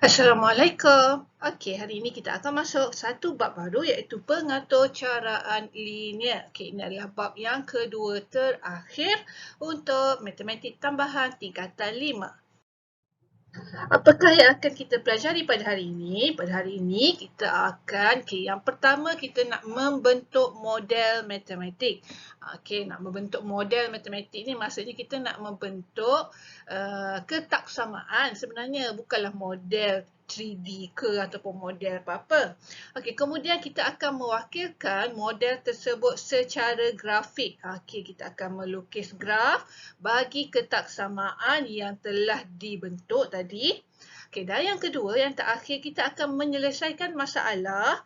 Assalamualaikum. Okey, hari ini kita akan masuk satu bab baru iaitu pengatur caraan linear. Okey, ini adalah bab yang kedua terakhir untuk matematik tambahan tingkatan 5. Apakah yang akan kita pelajari pada hari ini? Pada hari ini kita akan, yang pertama kita nak membentuk model matematik. Okey, nak membentuk model matematik ni maksudnya kita nak membentuk ketaksamaan. Sebenarnya bukanlah model 3D ke ataupun model apa-apa. Okey, kemudian kita akan mewakilkan model tersebut secara grafik. Okey, kita akan melukis graf bagi ketaksamaan yang telah dibentuk tadi. Okey, dan yang kedua, yang terakhir kita akan menyelesaikan masalah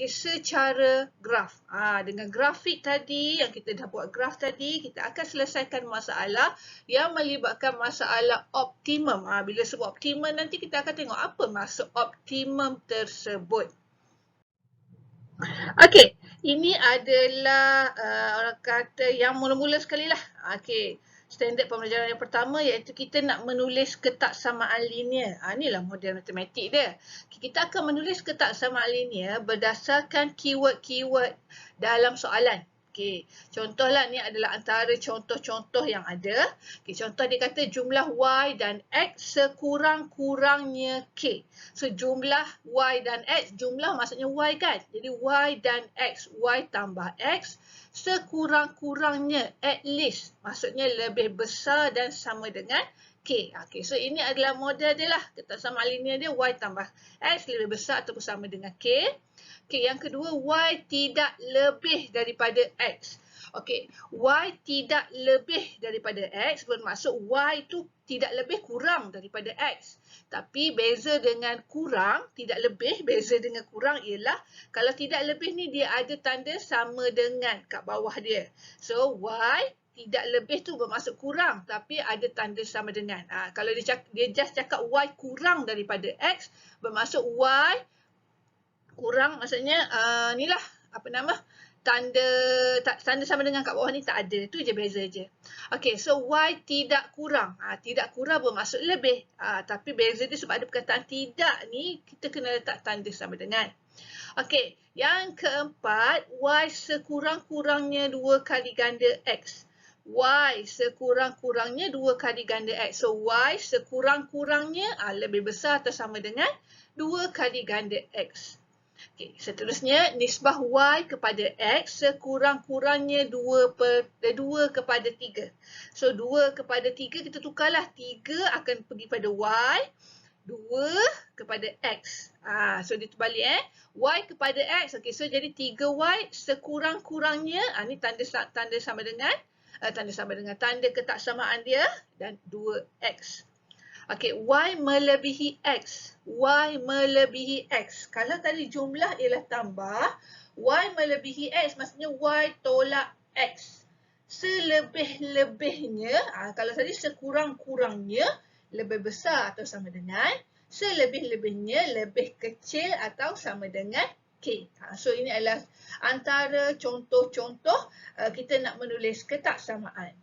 secara graf. Dengan grafik tadi, yang kita dah buat graf tadi, kita akan selesaikan masalah yang melibatkan masalah optimum. Bila sebut optimum nanti kita akan tengok apa maksud optimum tersebut. Okey, ini adalah orang kata yang mula-mula sekali lah. Okey, standard pembelajaran yang pertama iaitu kita nak menulis ketaksamaan linear. Inilah model matematik dia. Kita akan menulis ketaksamaan linear berdasarkan keyword-keyword dalam soalan. Okey, contohlah ni adalah antara contoh-contoh yang ada. Okey, contoh dia kata jumlah Y dan X sekurang-kurangnya K. So, jumlah Y dan X, jumlah maksudnya Y kan? Jadi, Y dan X, Y tambah X sekurang-kurangnya, at least, maksudnya lebih besar dan sama dengan K. Okey, so ini adalah model dia lah. Ketaksamaan linear dia Y tambah X lebih besar ataupun sama dengan K. Okey, yang kedua, Y tidak lebih daripada X. Okey, Y tidak lebih daripada X bermaksud Y itu tidak lebih kurang daripada X. Tapi beza dengan kurang, tidak lebih, beza dengan kurang ialah kalau tidak lebih ni dia ada tanda sama dengan kat bawah dia. So, Y tidak lebih tu bermaksud kurang tapi ada tanda sama dengan. Kalau dia just cakap Y kurang daripada X bermaksud Y kurang maksudnya ni lah apa nama tanda sama dengan kat bawah ni tak ada, tu je beza je. Okey, so Y tidak kurang, tidak kurang bermaksud lebih, tapi beza dia sebab ada perkataan tidak ni kita kena letak tanda sama dengan. Okey, yang keempat, Y sekurang-kurangnya 2 kali ganda X. Y sekurang-kurangnya 2 kali ganda X. So, Y sekurang-kurangnya lebih besar atau sama dengan 2 kali ganda X. Okay, seterusnya, nisbah Y kepada X sekurang-kurangnya 2 kepada 3. So, 2 kepada 3 kita tukarlah. 3 akan pergi pada Y, 2 kepada X. So, dia terbalik Y kepada X. Okay, so jadi 3Y sekurang-kurangnya, ni tanda sama dengan, tanda ketaksamaan dia dan 2X. Okey, Y melebihi X. Y melebihi X. Kalau tadi jumlah ialah tambah, Y melebihi X maksudnya Y tolak X. Selebih-lebihnya, kalau tadi sekurang-kurangnya, lebih besar atau sama dengan, selebih-lebihnya lebih kecil atau sama dengan K. So, ini adalah antara contoh-contoh kita nak menulis ketaksamaan.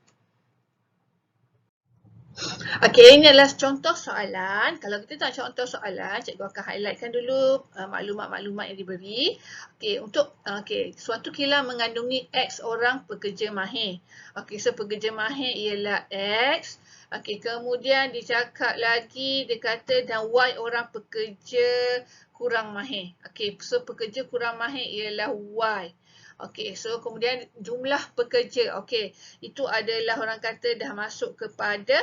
Okey, ini adalah contoh soalan. Kalau kita tak contoh soalan, cikgu akan highlightkan dulu maklumat-maklumat yang diberi. Okey, untuk suatu kilang mengandungi X orang pekerja mahir. Okey, so pekerja mahir ialah X. Okey, kemudian dicakap lagi, dia kata dan Y orang pekerja kurang mahir. Okey, so pekerja kurang mahir ialah Y. Okey, so kemudian jumlah pekerja. Okey, itu adalah orang kata dah masuk kepada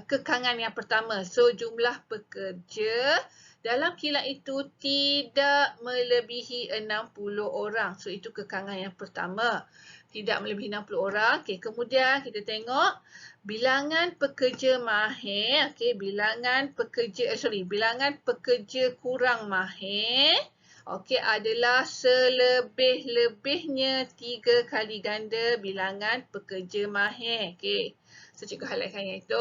kekangan yang pertama. So, jumlah pekerja dalam kilang itu tidak melebihi 60 orang. So, itu kekangan yang pertama. Tidak melebihi 60 orang. Okey, kemudian kita tengok bilangan pekerja mahir. Okey, bilangan pekerja kurang mahir. Okey, adalah selebih-lebihnya 3 kali ganda bilangan pekerja mahir. Okey, so cikgu highlightkan yang itu.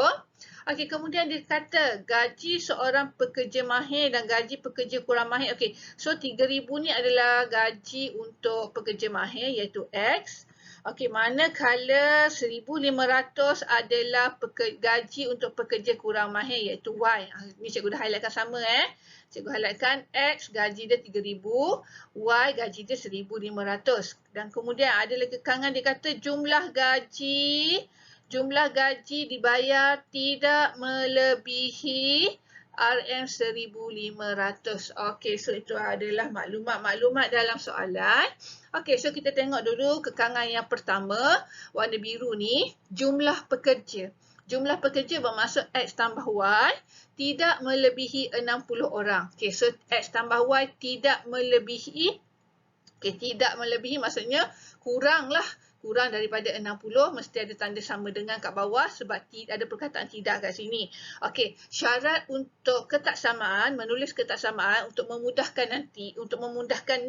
Okey, kemudian dia kata gaji seorang pekerja mahir dan gaji pekerja kurang mahir. Okey, so 3,000 ni adalah gaji untuk pekerja mahir iaitu X. Okey, manakala 1,500 adalah gaji untuk pekerja kurang mahir iaitu Y. Ni cikgu dah highlightkan sama Cikgu highlightkan X gaji dia 3,000, Y gaji dia 1,500. Dan kemudian ada lagi kekangan dia kata jumlah gaji dibayar tidak melebihi RM1,500. Okey, so itu adalah maklumat-maklumat dalam soalan. Okey, so kita tengok dulu kekangan yang pertama, warna biru ni, jumlah pekerja. Jumlah pekerja bermaksud X tambah Y tidak melebihi 60 orang. Okey, so X tambah Y tidak melebihi. Okey, tidak melebihi maksudnya kurang daripada 60, mesti ada tanda sama dengan kat bawah sebab ada perkataan tidak kat sini. Okey, syarat untuk ketaksamaan, menulis ketaksamaan untuk memudahkan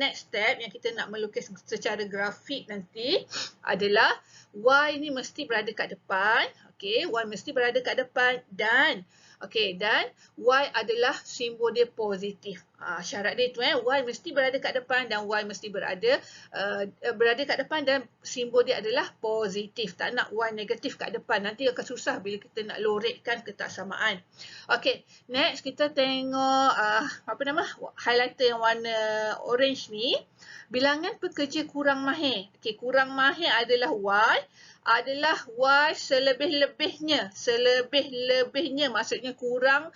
next step yang kita nak melukis secara grafik nanti adalah Y ni mesti berada kat depan. Okey, Y mesti berada kat depan dan Y adalah simbol dia positif. Syarat dia tu Y mesti berada kat depan dan Y mesti berada kat depan dan simbol dia adalah positif. Tak nak Y negatif kat depan. Nanti akan susah bila kita nak lorekkan ketaksamaan. Okey, next kita tengok highlighter yang warna orange ni. Bilangan pekerja kurang mahir. Okey, kurang mahir adalah Y selebih-lebihnya. Selebih-lebihnya maksudnya kurang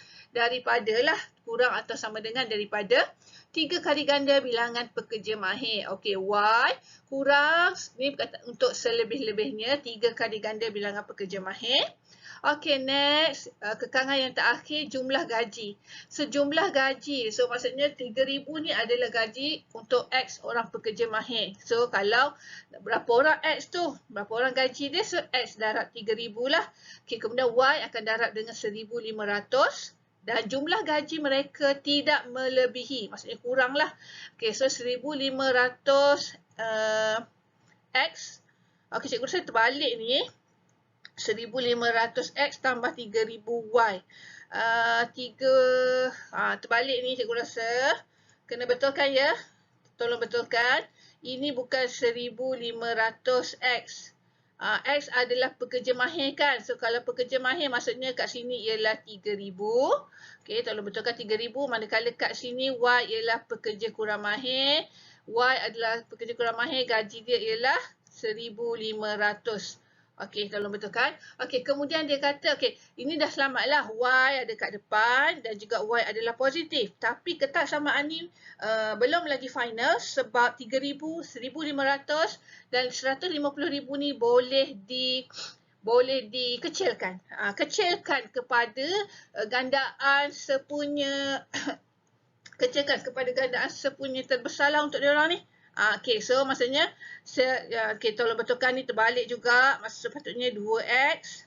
atau sama dengan daripada 3 kali ganda bilangan pekerja mahir. Okey, Y kurang, ni untuk selebih-lebihnya 3 kali ganda bilangan pekerja mahir. Okey, next, kekangan yang terakhir jumlah gaji. Sejumlah gaji, so maksudnya 3,000 ni adalah gaji untuk X orang pekerja mahir. So kalau berapa orang X tu, berapa orang gaji dia, so X darab 3,000 lah. Okey, kemudian Y akan darab dengan 1,500 dan jumlah gaji mereka tidak melebihi, maksudnya kurang lah. Okey, so 1,500 X. Okey, cikgu rasa terbalik ni. 1,500 X tambah 3,000 Y. Terbalik ni cikgu rasa. Kena betulkan ya. Tolong betulkan. Ini bukan 1,500 X. X adalah pekerja mahir kan. So kalau pekerja mahir maksudnya kat sini ialah 3,000. Okey, tolong betulkan 3,000. Manakala kat sini Y ialah pekerja kurang mahir. Y adalah pekerja kurang mahir. Gaji dia ialah 1,500. Okey, tolong betulkan. Okey, kemudian dia kata, okey, ini dah selamatlah. Y ada kat depan dan juga Y adalah positif. Tapi ketaksamaan ni belum lagi final sebab 3,000, 1,500 dan 150,000 ni boleh dikecilkan. Kecilkan kepada gandaan sepunya terbesarlah untuk diorang ni. Okey, so maksudnya tolong betulkan ni terbalik juga. Maksud sepatutnya 2X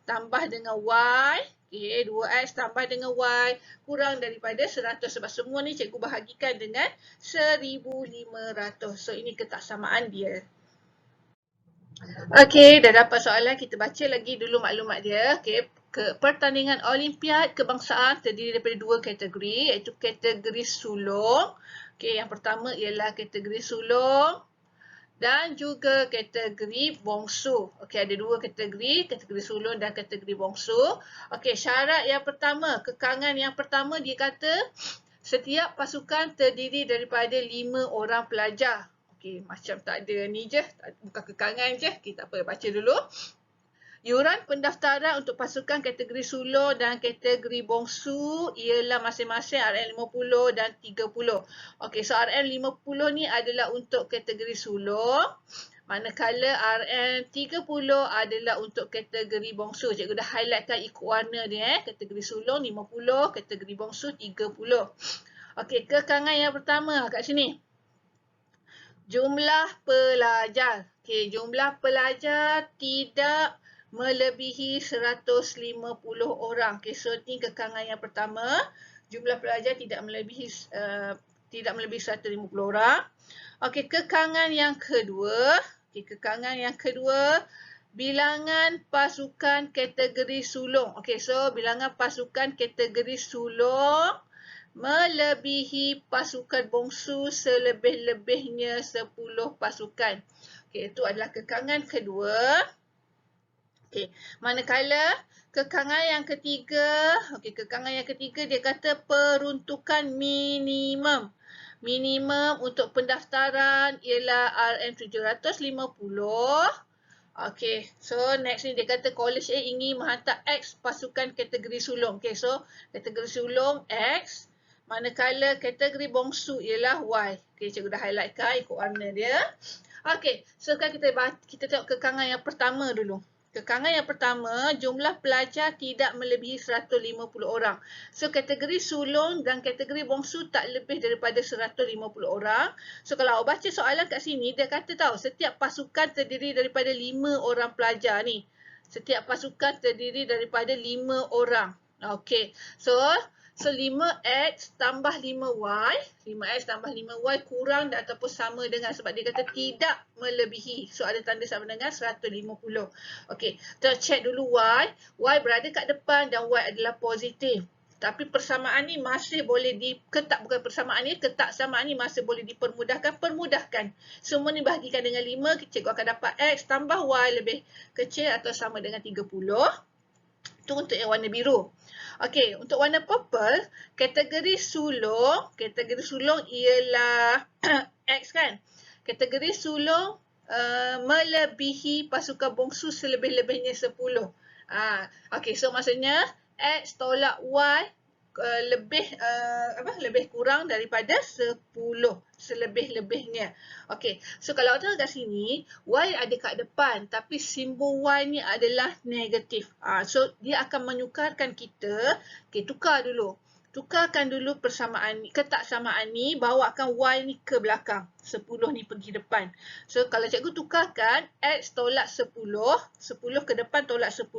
tambah dengan Y. Okey, 2X tambah dengan Y kurang daripada 100 sebab semua ni cikgu bahagikan dengan 1,500. So ini ketaksamaan dia. Okey, dah dapat soalan, kita baca lagi dulu maklumat dia. Okey, pertandingan Olimpiad kebangsaan terdiri daripada 2 kategori iaitu kategori sulung. Okey, yang pertama ialah kategori sulung dan juga kategori bongsu. Okey, ada 2 kategori sulung dan kategori bongsu. Okey, syarat yang pertama, kekangan yang pertama dia kata setiap pasukan terdiri daripada 5 orang pelajar. Okey, macam tak ada ni je, bukan kekangan je. Kita baca dulu. Yuran pendaftaran untuk pasukan kategori sulung dan kategori bongsu ialah masing-masing RM50 dan RM30. Okey, so RM50 ni adalah untuk kategori sulung. Manakala RM30 adalah untuk kategori bongsu. Cikgu dah highlightkan ikut warna dia. Kategori sulung 50, kategori bongsu 30. Okey, kekangan yang pertama kat sini. Jumlah pelajar. Okey, jumlah pelajar tidak melebihi 150 orang. Okey, so ni kekangan yang pertama. Jumlah pelajar tidak melebihi 150 orang. Okey, kekangan yang kedua. Bilangan pasukan kategori sulung. Okey, so bilangan pasukan kategori sulung melebihi pasukan bongsu selebih-lebihnya 10 pasukan. Okey, itu adalah kekangan kedua. Okey, manakala kekangan yang ketiga, kekangan yang ketiga dia kata peruntukan minimum. Minimum untuk pendaftaran ialah RM750. Okey, so next ni dia kata College A ingin menghantar X pasukan kategori sulung. Okey, so kategori sulung X, manakala kategori bongsu ialah Y. Okey, cikgu dah highlightkan ikut warna dia. Okey, so sekarang kita tengok kekangan yang pertama dulu. Kekangan yang pertama, jumlah pelajar tidak melebihi 150 orang. So, kategori sulung dan kategori bongsu tak lebih daripada 150 orang. So, kalau awak baca soalan kat sini, dia kata tahu, setiap pasukan terdiri daripada 5 orang pelajar ni. Setiap pasukan terdiri daripada 5 orang. Okey, so 5X tambah 5Y, 5X tambah 5Y kurang ataupun sama dengan, sebab dia kata tidak melebihi. So ada tanda sama dengan 150. Okey, kita check dulu Y. Y berada kat depan dan Y adalah positif. Tapi persamaan ni masih boleh bukan persamaan ni, ketaksamaan ni masih boleh dipermudahkan. Permudahkan. Semua ni bahagikan dengan 5, cikgu akan dapat X tambah Y lebih kecil atau sama dengan 30. Itu untuk yang warna biru. Okey, untuk warna purple, kategori sulung ialah X kan. Kategori sulung melebihi pasukan bongsu selebih-lebihnya 10. Okey, so maksudnya X tolak Y lebih kurang daripada 10 selebih-lebihnya. Okey, so kalau tengok kat sini, Y ada kat depan tapi simbol Y ni adalah negatif. So dia akan menyukarkan kita, tukar dulu. Tukarkan dulu persamaan ni, ketaksamaan ni, bawakan Y ni ke belakang. 10 ni pergi depan. So kalau cikgu tukarkan, X tolak 10 ke depan tolak 10,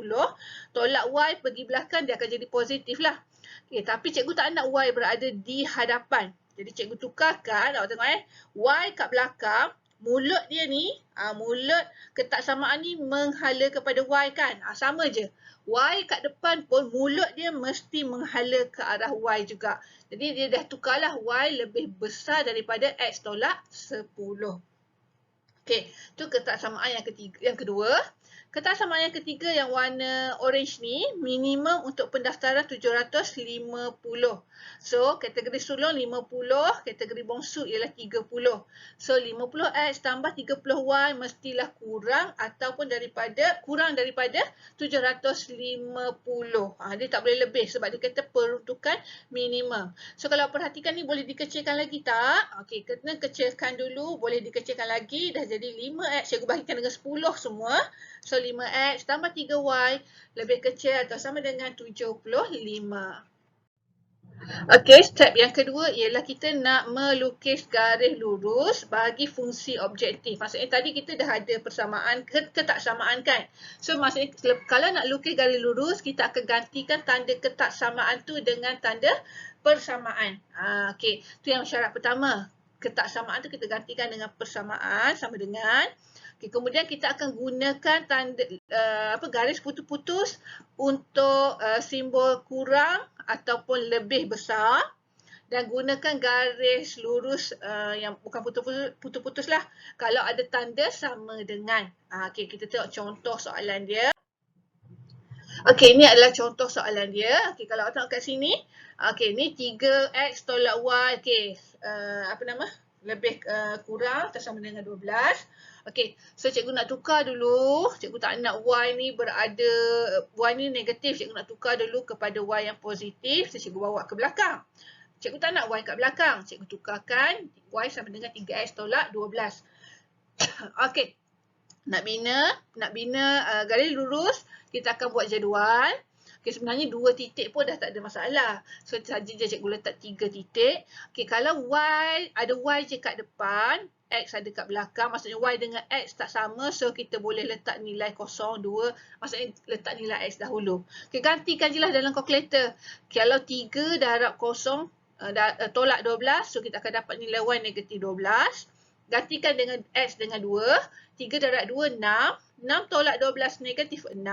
tolak Y pergi belakang, dia akan jadi positif lah. Okay, tapi cikgu tak nak Y berada di hadapan. Jadi cikgu tukarkan, awak tengok Y kat belakang, mulut dia ni, mulut ketaksamaan ni menghala kepada Y kan. Sama je. Y kat depan pun mulut dia mesti menghala ke arah Y juga. Jadi dia dah tukarlah Y lebih besar daripada X tolak 10. Okey, tu ketaksamaan yang kedua. Ketaksamaan yang ketiga yang warna orange ni, minimum untuk pendaftaran 750. So, kategori sulung 50, kategori bongsu ialah 30. So, 50X tambah 30Y mestilah kurang daripada 750. Dia tak boleh lebih sebab dia kata peruntukan minimum. So, kalau perhatikan ni boleh dikecilkan lagi tak? Okey, kena kecilkan dulu, boleh dikecilkan lagi, dah jadi 5X, cikgu bahagikan dengan 10 semua. So, 5X tambah 3Y lebih kecil atau sama dengan 75. Okey, step yang kedua ialah kita nak melukis garis lurus bagi fungsi objektif. Maksudnya tadi kita dah ada persamaan, ketaksamaan kan. So, maksudnya kalau nak lukis garis lurus, kita akan gantikan tanda ketaksamaan tu dengan tanda persamaan. Okey, tu yang syarat pertama. Ketaksamaan tu kita gantikan dengan persamaan sama dengan. Okay, kemudian kita akan gunakan tanda garis putus-putus untuk simbol kurang ataupun lebih besar, dan gunakan garis lurus yang bukan putus-putus lah kalau ada tanda sama dengan. Okey, kita tengok contoh soalan dia. Okey, ini adalah contoh soalan dia. Okey, kalau tengok kat sini, okey, ni 3X tolak Y, okey, lebih kurang atau sama dengan 12. Okey, so cikgu nak tukar dulu. Cikgu tak nak Y ni Y ni negatif. Cikgu nak tukar dulu kepada Y yang positif. So, cikgu bawa ke belakang. Cikgu tak nak Y kat belakang. Cikgu tukarkan Y sama dengan 3X tolak 12. Okey, nak bina garis lurus, kita akan buat jadual. Okay, sebenarnya 2 titik pun dah tak ada masalah. So, saja je cikgu letak 3 titik. Okay, kalau ada Y je kat depan, X ada kat belakang, maksudnya Y dengan X tak sama. So, kita boleh letak nilai 0, 2. Maksudnya letak nilai X dahulu. Okay, gantikan je lah dalam kalkulator. Okay, kalau 3 darab 0, tolak 12. So, kita akan dapat nilai Y negatif 12. Gantikan dengan X dengan 2. 3 darab 2, 6. 6 tolak 12 negatif 6.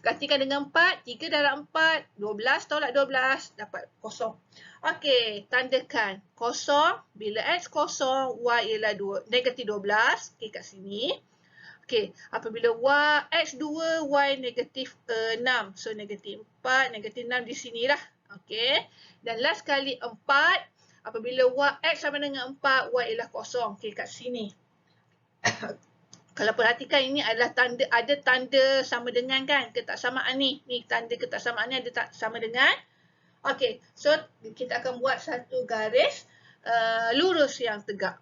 Gantikan dengan 4, 3 darab 4, 12 tolak 12, dapat kosong. Okey, tandakan kosong. Bila X kosong, Y ialah negatif 12. Okey, kat sini. Okey, apabila X 2, Y negatif 6. So, negatif 4, negatif 6 di sinilah. Okey, dan last kali 4. Apabila X sama dengan 4, Y ialah kosong. Okey, kat sini. Kalau perhatikan ini adalah ada tanda sama dengan kan, ketaksamaan ni. Ni tanda ketaksamaan ni ada sama dengan. Okey, so kita akan buat satu garis lurus yang tegak.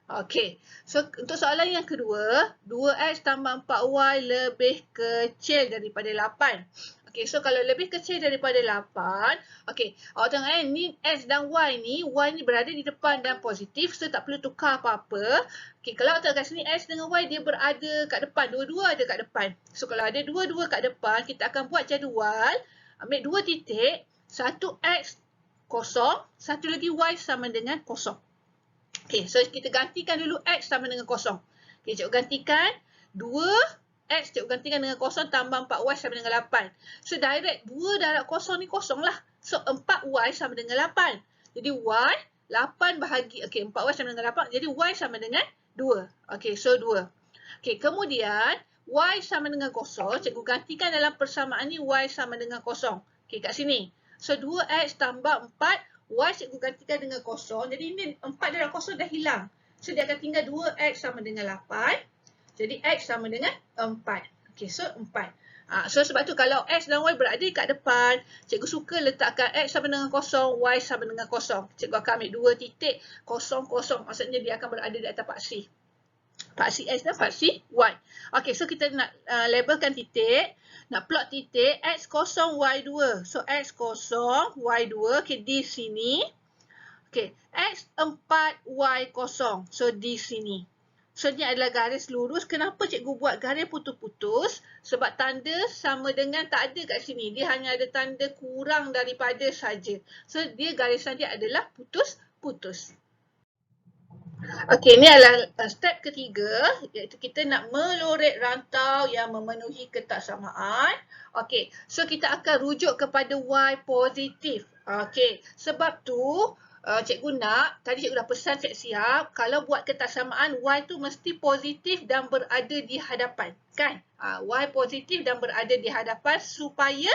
Okey, so untuk soalan yang kedua, 2X tambah 4Y lebih kecil daripada 8. Okey, so kalau lebih kecil daripada 8, okey, awak tengok ni X dan Y ni berada di depan dan positif, so tak perlu tukar apa-apa. Okey, kalau awak tengok kat sini X dengan Y dia berada kat depan, dua-dua ada kat depan. So kalau ada dua-dua kat depan, kita akan buat jadual, ambil 2 titik, satu X kosong, satu lagi Y sama dengan kosong. Okey, so kita gantikan dulu X sama dengan kosong. Okey, cikgu gantikan 2X, cikgu gantikan dengan kosong tambah 4Y sama dengan 8. So direct 2 darab kosong ni kosong lah. So 4Y sama dengan 8. Jadi Y 8 bahagi, okey 4Y sama dengan 8. Jadi Y sama dengan 2. Okey, so 2. Okey, kemudian Y sama dengan kosong, cikgu gantikan dalam persamaan ni Y sama dengan kosong. Okey, kat sini. So 2X tambah 4. Y cikgu gantikan dengan kosong. Jadi ini 4 darab kosong dah hilang. So dia akan tinggal 2X sama dengan 8. Jadi X sama dengan 4. Okey, so 4. So sebab tu kalau X dan Y berada kat depan, cikgu suka letakkan X sama dengan kosong, Y sama dengan kosong. Cikgu akan ambil 2 titik, kosong, kosong. Maksudnya dia akan berada di atas paksi. Paksi X dan paksi Y. Okey, so kita nak labelkan titik. Nak plot titik X kosong, Y 2. So X kosong, Y 2. Okey, di sini. Okey, X 4, Y kosong. So di sini. So ni adalah garis lurus. Kenapa cikgu buat garis putus-putus? Sebab tanda sama dengan tak ada kat sini. Dia hanya ada tanda kurang daripada saja. So dia garisan dia adalah putus-putus. Okey, ini adalah step ketiga, iaitu kita nak melorek rantau yang memenuhi ketaksamaan. Okey, so kita akan rujuk kepada Y positif. Okey, sebab tu cikgu nak, tadi cikgu dah pesan siap-siap, kalau buat ketaksamaan Y tu mesti positif dan berada di hadapan, kan? Y positif dan berada di hadapan supaya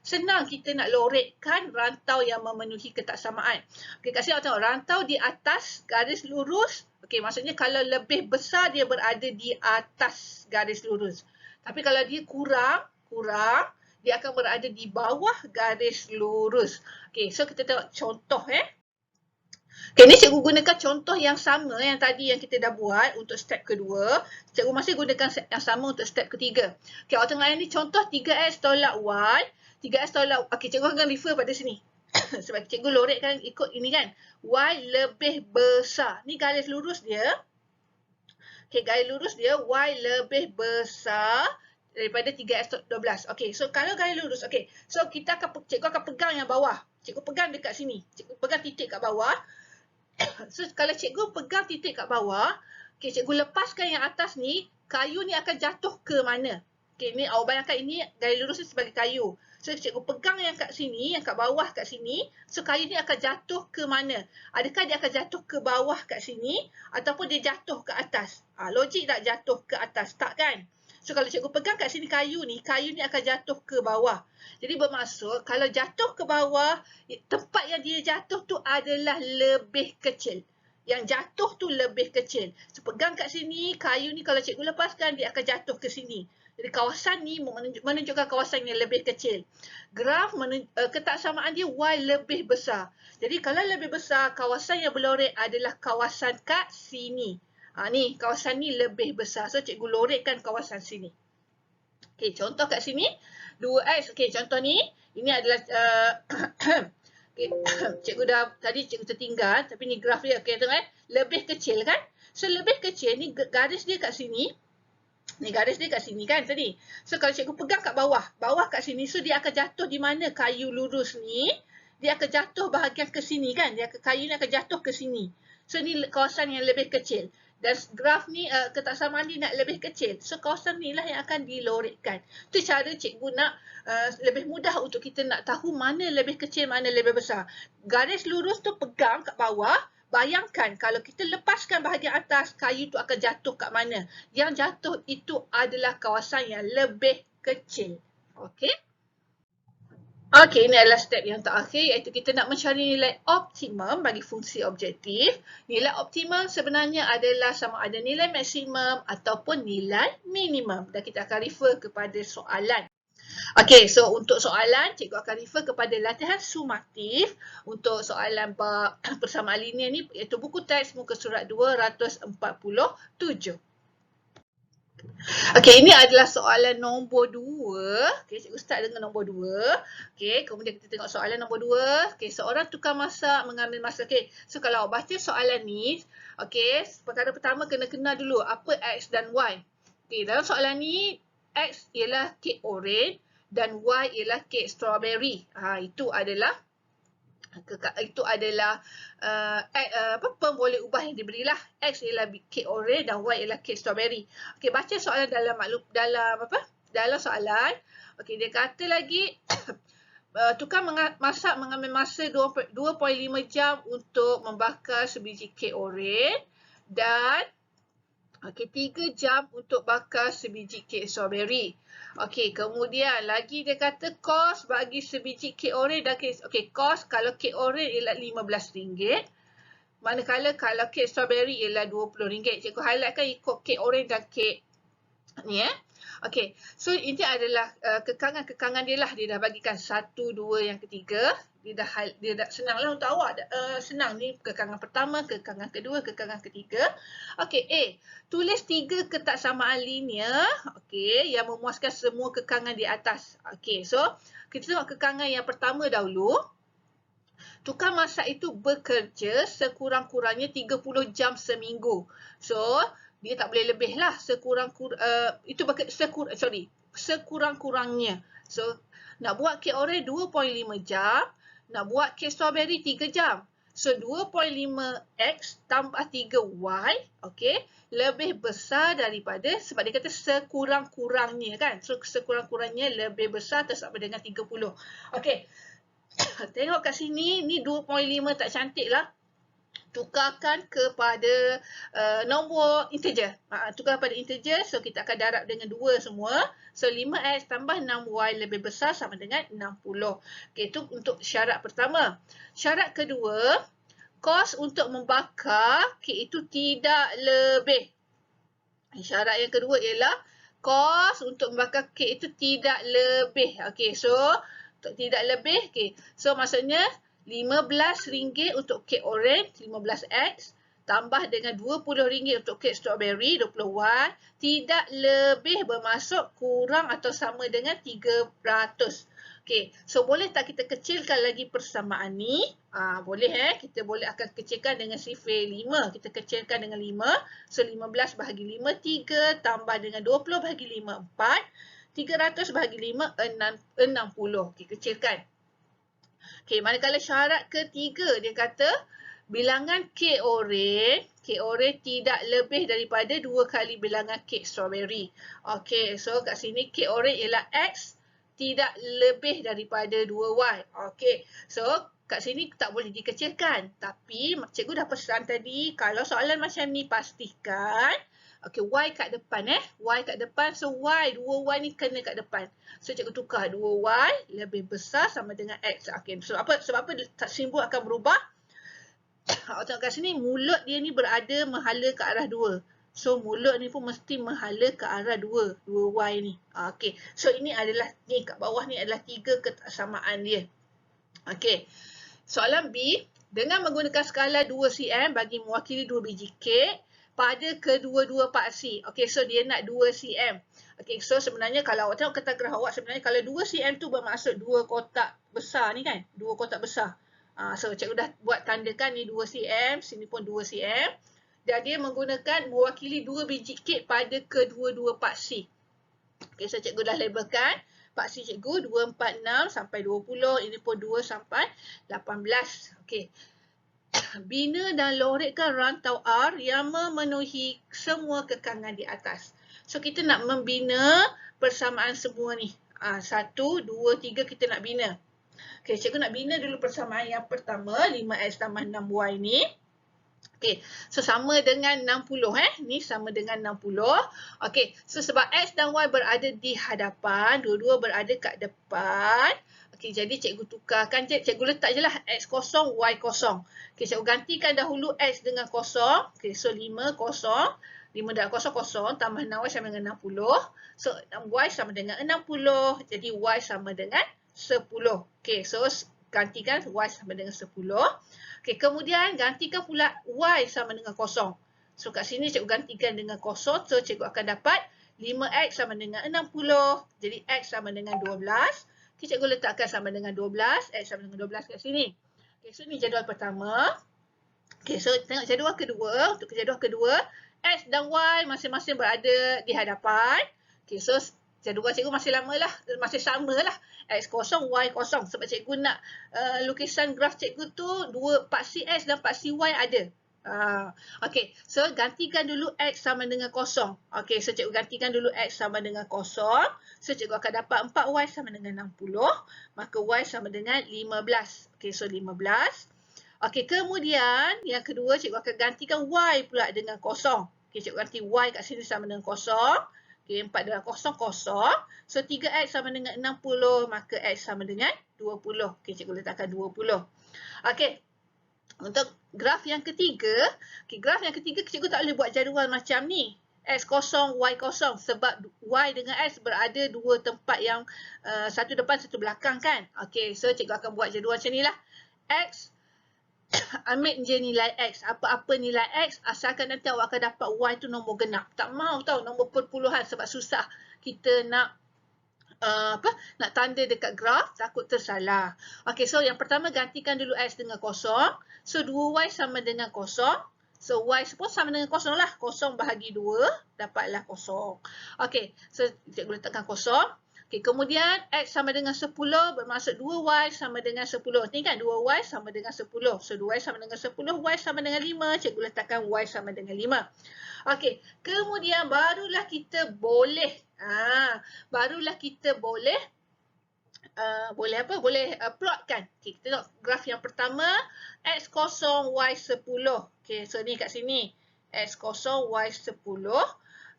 senang kita nak lorekkan rantau yang memenuhi ketaksamaan. Okey, kat sini awak tengok rantau di atas garis lurus. Okey, maksudnya kalau lebih besar dia berada di atas garis lurus. Tapi kalau dia kurang, dia akan berada di bawah garis lurus. Okey, so kita tengok contoh Okay, ni cikgu gunakan contoh yang sama yang tadi yang kita dah buat untuk step kedua. Cikgu masih gunakan yang sama untuk step ketiga. Okay, awak tengok ni contoh 3x tolak y. 3x tolak, okay, cikgu akan refer pada sini. Sebab cikgu lorekkan ikut ini kan. Y lebih besar. Ni garis lurus dia. Okay, garis lurus dia y lebih besar daripada 3x12. Okay, so kalau garis lurus, okay. So cikgu akan pegang yang bawah. Cikgu pegang dekat sini. Cikgu pegang titik kat bawah. So, kalau cikgu pegang titik kat bawah, okay, cikgu lepaskan yang atas ni, kayu ni akan jatuh ke mana? Okay, ni awak bayangkan ini garis lurus ni sebagai kayu. So, cikgu pegang yang kat sini, yang kat bawah kat sini, so kayu ni akan jatuh ke mana? Adakah dia akan jatuh ke bawah kat sini, ataupun dia jatuh ke atas? Logik tak jatuh ke atas? Tak kan? So, kalau cikgu pegang kat sini kayu ni akan jatuh ke bawah. Jadi bermaksud, kalau jatuh ke bawah, tempat yang dia jatuh tu adalah lebih kecil. Yang jatuh tu lebih kecil. So, pegang kat sini, kayu ni kalau cikgu lepaskan, dia akan jatuh ke sini. Jadi, kawasan ni menunjukkan kawasan yang lebih kecil. Graf ketaksamaan dia Y lebih besar. Jadi, kalau lebih besar, kawasan yang berlorek adalah kawasan kat sini. Ni kawasan ni lebih besar. So cikgu lorekkan kawasan sini. Okey, contoh kat sini 2x. Okey, contoh ni ini adalah okay. Cikgu dah tadi cikgu tertinggal tapi ni graf dia. Okey, tengok lebih kecil kan? So lebih kecil ni garis dia kat sini. Ni garis dia kat sini kan tadi. So kalau cikgu pegang kat bawah kat sini, so dia akan jatuh di mana kayu lurus ni? Dia akan jatuh bahagian ke sini kan? Kayu ni akan jatuh ke sini. So ni kawasan yang lebih kecil. Dan graf ni ketaksamaan dia nak lebih kecil. So kawasan ni lah yang akan dilorikkan. Itu cara cikgu nak lebih mudah untuk kita nak tahu mana lebih kecil, mana lebih besar. Garis lurus tu pegang kat bawah. Bayangkan kalau kita lepaskan bahagian atas, kayu tu akan jatuh kat mana. Yang jatuh itu adalah kawasan yang lebih kecil. Okey. Okey, ini adalah step yang terakhir iaitu kita nak mencari nilai optimum bagi fungsi objektif. Nilai optimum sebenarnya adalah sama ada nilai maksimum ataupun nilai minimum. Dan kita akan refer kepada soalan. Okey, so untuk soalan, cikgu akan refer kepada latihan sumatif untuk soalan persamaan linear ni iaitu buku teks muka surat 247. Okey, ini adalah soalan nombor 2. Okey, cikgu start dengan nombor 2. Okey, kemudian kita tengok soalan nombor 2. Okey, seorang tukang masak mengambil masa. Okey, so kalau baca soalan ni, okey, perkara pertama kena kenal dulu apa X dan Y. Okey, dalam soalan ni, X ialah kek oren dan Y ialah kek strawberry. Itu adalah pemboleh ubah yang diberilah. X ialah kek oren dan Y ialah kek strawberry. Okey, baca soalan dalam soalan. Okey, dia kata lagi tukang masak mengambil masa 2.5 jam untuk membakar sebiji kek oren dan 3 jam untuk bakar sebiji kek strawberry. Okey, kemudian lagi dia kata kos bagi sebiji kek oren dan kek. Okey, kos kalau kek oren ialah RM15. Manakala kalau kek strawberry ialah RM20. Cikgu highlightkan ikut kek oren dan kek ni Okey, so ini adalah kekangan-kekangan dia lah. Dia dah bagikan 1, 2, yang ketiga. Dia dah senang lah untuk awak. Senang ni kekangan pertama, kekangan kedua, kekangan ketiga. Okey, A. Tulis 3 ketaksamaan linear yang memuaskan semua kekangan di atas. Okey, so kita tengok kekangan yang pertama dahulu. Tukang masak itu bekerja sekurang-kurangnya 30 jam seminggu. So, dia tak boleh lebih lah sekurang-kurangnya. So, nak buat kek oren 2.5 jam, nak buat kek strawberry 3 jam. So, 2.5x tambah 3y, lebih besar daripada, sebab dia kata sekurang-kurangnya kan. So, sekurang-kurangnya lebih besar atau sama dengan 30. Okey, tengok kat sini, ni 2.5 tak cantik lah. Tukarkan kepada nombor integer. Tukar pada integer, so kita akan darab dengan 2 semua. So 5x tambah 6y lebih besar sama dengan 60. Okey, itu untuk syarat pertama. Syarat kedua, kos untuk membakar kek itu tidak lebih. Syarat yang kedua ialah kos untuk membakar kek itu tidak lebih. Okey, so tidak lebih. Okey, so maksudnya RM15 untuk kek oren, 15x, tambah dengan RM20 untuk kek strawberry, 20y, tidak lebih bermaksud kurang atau sama dengan 300. Okey, so boleh tak kita kecilkan lagi persamaan ni? Boleh kita boleh akan kecilkan dengan sifir 5. Kita kecilkan dengan 5. So 15 bahagi 5, 3, tambah dengan 20 bahagi 5, 4. 300 bahagi 5, 60. Okey, kecilkan. Okey, manakala syarat ketiga, dia kata bilangan kek oren tidak lebih daripada 2 kali bilangan kek strawberry. Okey, so kat sini kek oren ialah X, tidak lebih daripada 2Y. Okey, so kat sini tak boleh dikecilkan. Tapi cikgu dah pesan tadi, kalau soalan macam ni pastikan okey, Y kat depan Y kat depan. So Y, 2Y ni kena kat depan. So cikgu tukar 2Y lebih besar sama dengan X. Okey, sebab apa simbol akan berubah? Tengok kat sini, mulut dia ni berada menghala ke arah 2. So mulut ni pun mesti menghala ke arah 2Y ni. Okey, so ini adalah, ni kat bawah ni adalah 3 ketaksamaan dia. Okey, soalan B. Dengan menggunakan skala 2 cm bagi mewakili 2 biji kek pada kedua-dua paksi. Okey, so dia nak 2 cm. Okey, so sebenarnya kalau awak tengok kertas graf awak, sebenarnya kalau 2 cm tu bermaksud 2 kotak besar ni kan. 2 kotak besar. So cikgu dah buat tandakan ni 2 cm, sini pun 2 cm. Dan dia menggunakan mewakili 2 biji kek pada kedua-dua paksi. Okey, so cikgu dah labelkan. Paksi cikgu 2, 4, 6 sampai 20. Ini pun 2 sampai 18. Okey. bina dan lorekkan rantau R yang memenuhi semua kekangan di atas. So, kita nak membina persamaan semua ni. 1, 2, 3 kita nak bina. Okay, cikgu nak bina dulu persamaan yang pertama, 5x tambah 6y ni. Okay, so sama dengan 60 ni sama dengan 60. Okay, so sebab x dan y berada di hadapan, dua-dua berada kat depan. Okay, jadi cikgu tukarkan, cikgu letak je lah x kosong, y kosong. Okay, cikgu gantikan dahulu x dengan kosong. Okay, so 5 kosong. 5 dan kosong kosong tambah 6y sama dengan 60. So y sama dengan 60. Jadi y sama dengan 10. Okay, so gantikan y sama dengan 10. Okay, kemudian gantikan pula y sama dengan kosong. So kat sini cikgu gantikan dengan kosong. So cikgu akan dapat 5x sama dengan 60. Jadi x sama dengan 12. Okay, cikgu letakkan sama dengan 12. X sama dengan 12 kat sini. Okay, so ni jadual pertama. Okay, so tengok jadual kedua. Untuk jadual kedua, x dan y masing-masing berada di hadapan. Okay, so jadual cikgu masih sama lah. X kosong, Y kosong. Sebab cikgu nak lukisan graf cikgu tu paksi X dan paksi Y ada. Okay, so gantikan dulu X sama dengan kosong. Okay, so cikgu gantikan dulu X sama dengan kosong. So cikgu akan dapat 4Y sama dengan 60. Maka Y sama dengan 15. Okay, so 15. Okay, kemudian yang kedua cikgu akan gantikan Y pula dengan kosong. Okay, cikgu ganti Y kat sini sama dengan kosong. Okay, 4 dengan kosong, kosong. So, 3x sama dengan 60, maka x sama dengan 20. Okay, cikgu letakkan 20. Okay, untuk graf yang ketiga, cikgu tak boleh buat jadual macam ni. X kosong, Y kosong. Sebab Y dengan X berada dua tempat yang satu depan, satu belakang kan. Okay, so cikgu akan buat jadual macam ni lah. X, ambil je nilai X. Apa-apa nilai X, asalkan nanti awak akan dapat Y tu nombor genap. Tak mau tahu nombor perpuluhan sebab susah kita nak nak tanda dekat graf, takut tersalah. Okay, so yang pertama gantikan dulu X dengan kosong. So 2Y sama dengan kosong. So Y pun sama dengan kosong lah. Kosong bahagi 2, dapatlah kosong. Okay, so cikgu letakkan kosong. Okay, kemudian X sama dengan 10 bermaksud 2Y sama dengan 10. Ni kan 2Y sama dengan 10. So 2Y sama dengan 10, Y sama dengan 5. Cikgu letakkan Y sama dengan 5. Okay, kemudian barulah kita boleh plotkan. Okay, kita tengok graf yang pertama, X kosong, Y 10. Okay, so ni kat sini. X kosong, Y 10.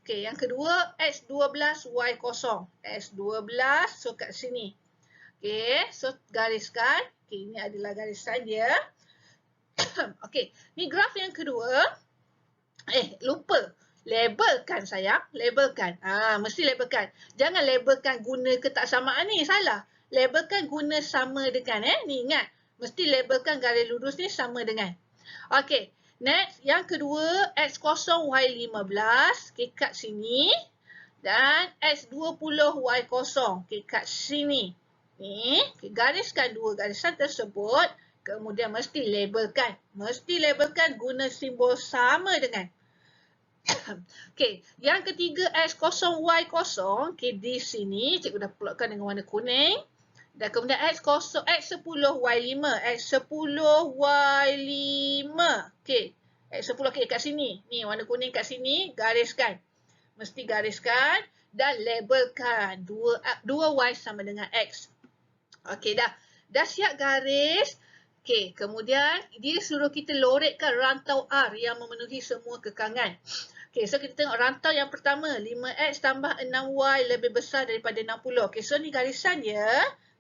Okay, yang kedua, X12, Y kosong. X12, so kat sini. Okay, so gariskan. Okay, ini adalah garisan dia. Okay, ni graf yang kedua. Lupa. Labelkan sayang, labelkan. Mesti labelkan. Jangan labelkan guna ketaksamaan ni, salah. Labelkan guna sama dengan, ni ingat. Mesti labelkan garis lurus ni sama dengan. Okay. Next, yang kedua, X kosong, Y 15, okay, kat sini. Dan X 20, Y kosong, okay, kat sini. Ni, okay, gariskan dua garisan tersebut. Kemudian mesti labelkan. Mesti labelkan guna simbol sama dengan. Okay, yang ketiga, X kosong, Y kosong, okay, di sini. Cikgu dah plotkan dengan warna kuning. Dan kemudian X10, Y5. X10, Y5. Okey. X10, okey, kat sini. Ni, warna kuning kat sini. Gariskan. Mesti gariskan. Dan labelkan. 2Y sama dengan X. Okey, dah. Dah siap garis. Okey, kemudian dia suruh kita lorekkan rantau R yang memenuhi semua kekangan. Okey, so kita tengok rantau yang pertama. 5X tambah 6Y lebih besar daripada 60. Okey, so ni garisan dia.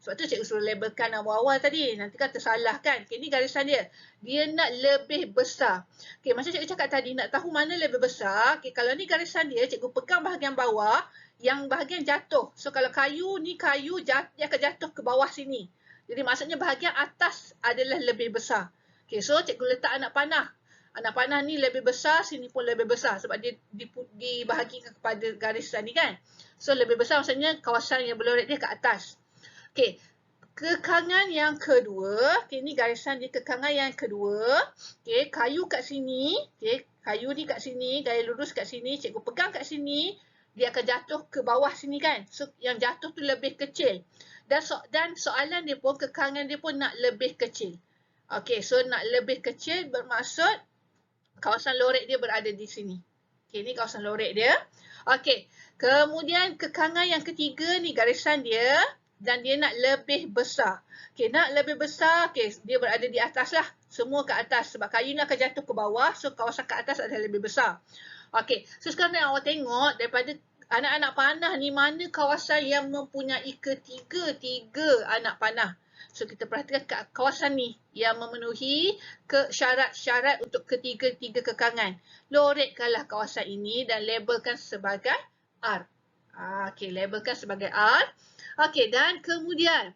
Sebab tu cikgu suruh labelkan awal-awal tadi. Nanti kan tersalah kan. Okay, ni garisan dia. Dia nak lebih besar. Okay, macam cikgu cakap tadi, nak tahu mana lebih besar. Okay, kalau ni garisan dia, cikgu pegang bahagian bawah. Yang bahagian jatuh. So, kalau kayu, ni kayu dia akan jatuh ke bawah sini. Jadi, maksudnya bahagian atas adalah lebih besar. Okay, so cikgu letak anak panah. Anak panah ni lebih besar, sini pun lebih besar. Sebab dia dibahagikan kepada garisan ni kan. So, lebih besar maksudnya kawasan yang berlorek dia ke atas. Okey, kekangan yang kedua. Okey, ni garisan di kekangan yang kedua. Okey, kayu kat sini. Okey, kayu ni kat sini, garis lurus kat sini. Cikgu pegang kat sini, dia akan jatuh ke bawah sini kan. So, yang jatuh tu lebih kecil. Dan soalan dia pun, kekangan dia pun nak lebih kecil. Okey, so nak lebih kecil bermaksud kawasan lorek dia berada di sini. Okey, ni kawasan lorek dia. Okey, kemudian kekangan yang ketiga ni garisan dia dan dia nak lebih besar. Okey, nak lebih besar, okey, dia berada di atas lah. Semua ke atas sebab kayu ni akan jatuh ke bawah, so kawasan ke atas adalah lebih besar. Okey, so sekarang awak tengok daripada anak-anak panah ni mana kawasan yang mempunyai tiga anak panah. So kita perhatikan kawasan ni yang memenuhi syarat-syarat untuk ketiga-tiga kekangan. Lorekkanlah kawasan ini dan labelkan sebagai R. Okey, labelkan sebagai R. Okey, dan kemudian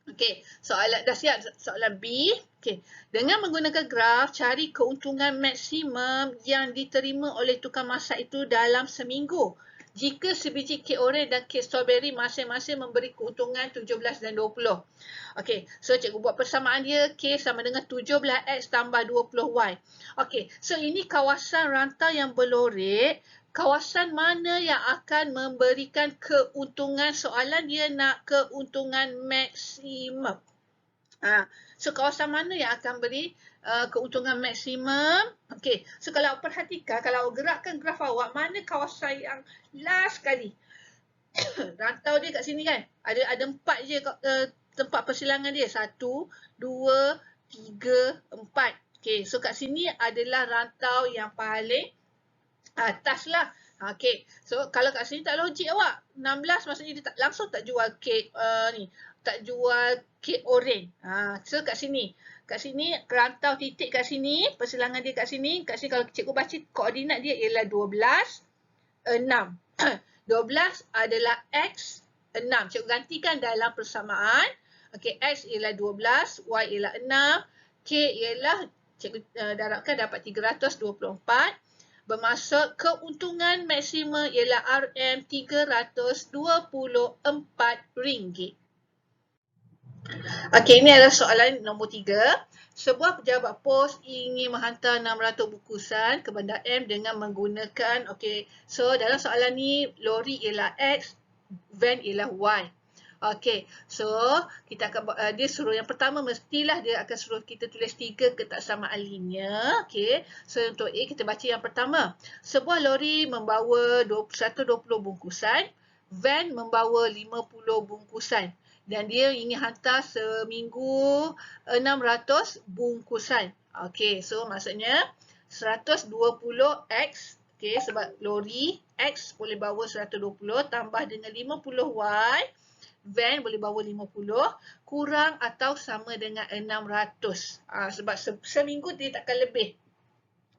okey, soalan dah siap soalan B. Okey, dengan menggunakan graf cari keuntungan maksimum yang diterima oleh tukang masak itu dalam seminggu. Jika sebiji kek oranye dan kek strawberry masing-masing memberi keuntungan 17 dan 20. Okey, so cikgu buat persamaan dia, K sama dengan 17X tambah 20Y. Okey, so ini kawasan rantau yang berlorek. Kawasan mana yang akan memberikan keuntungan? Soalan dia nak keuntungan maksimum. So kawasan mana yang akan beri keuntungan maksimum? Okey, so kalau perhatikan, kalau gerakkan graf awak, mana kawasan yang last sekali? Rantau dia kat sini kan? Ada 4 je tempat persilangan dia. 1, 2, 3, 4. Okey, so kat sini adalah rantau yang paling atas lah. Okey, so kalau kat sini tak logik awak. 16 maksudnya dia tak, langsung tak jual kek ni. Tak jual kek oren. So kat sini. Kat sini rantau titik kat sini. Persilangan dia kat sini. Kat sini kalau cikgu baca koordinat dia ialah 12, 6. 12 adalah X, 6. Cikgu gantikan dalam persamaan. Okey, X ialah 12, Y ialah 6. K ialah cikgu darabkan dapat 324. Bermaksud keuntungan maksimum ialah RM324. Okey, ini adalah soalan nombor 3. Sebuah pejabat pos ingin menghantar 600 bungkusan ke bandar M dengan menggunakan, okey, so dalam soalan ni lori ialah X, van ialah Y. Okey, so kita akan dia suruh yang pertama mestilah dia akan suruh kita tulis 3 ketaksamaan linear. Okey, so untuk A kita baca yang pertama. Sebuah lori membawa 120 bungkusan, van membawa 50 bungkusan dan dia ingin hantar seminggu 600 bungkusan. Okey, so maksudnya 120X. Okey, sebab lori X boleh bawa 120 tambah dengan 50Y. Van boleh bawa 50 kurang atau sama dengan 600. Sebab seminggu dia takkan lebih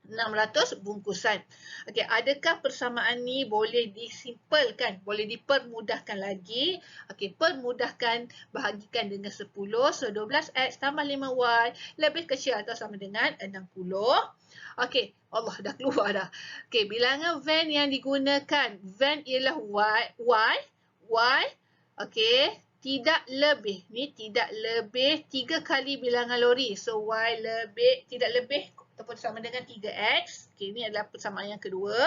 600 bungkusan. Okey, adakah persamaan ni boleh disimpelkan? Boleh dipermudahkan lagi. Okey, permudahkan, bahagikan dengan 10. So 12X tambah 5Y lebih kecil atau sama dengan 60. Okey, Allah dah keluar dah. Okey, bilangan van yang digunakan. Van ialah Y. Okey, tidak lebih. Ni tidak lebih 3 kali bilangan lori. So, Y lebih, tidak lebih ataupun sama dengan 3X. Okey, ini adalah persamaan yang kedua.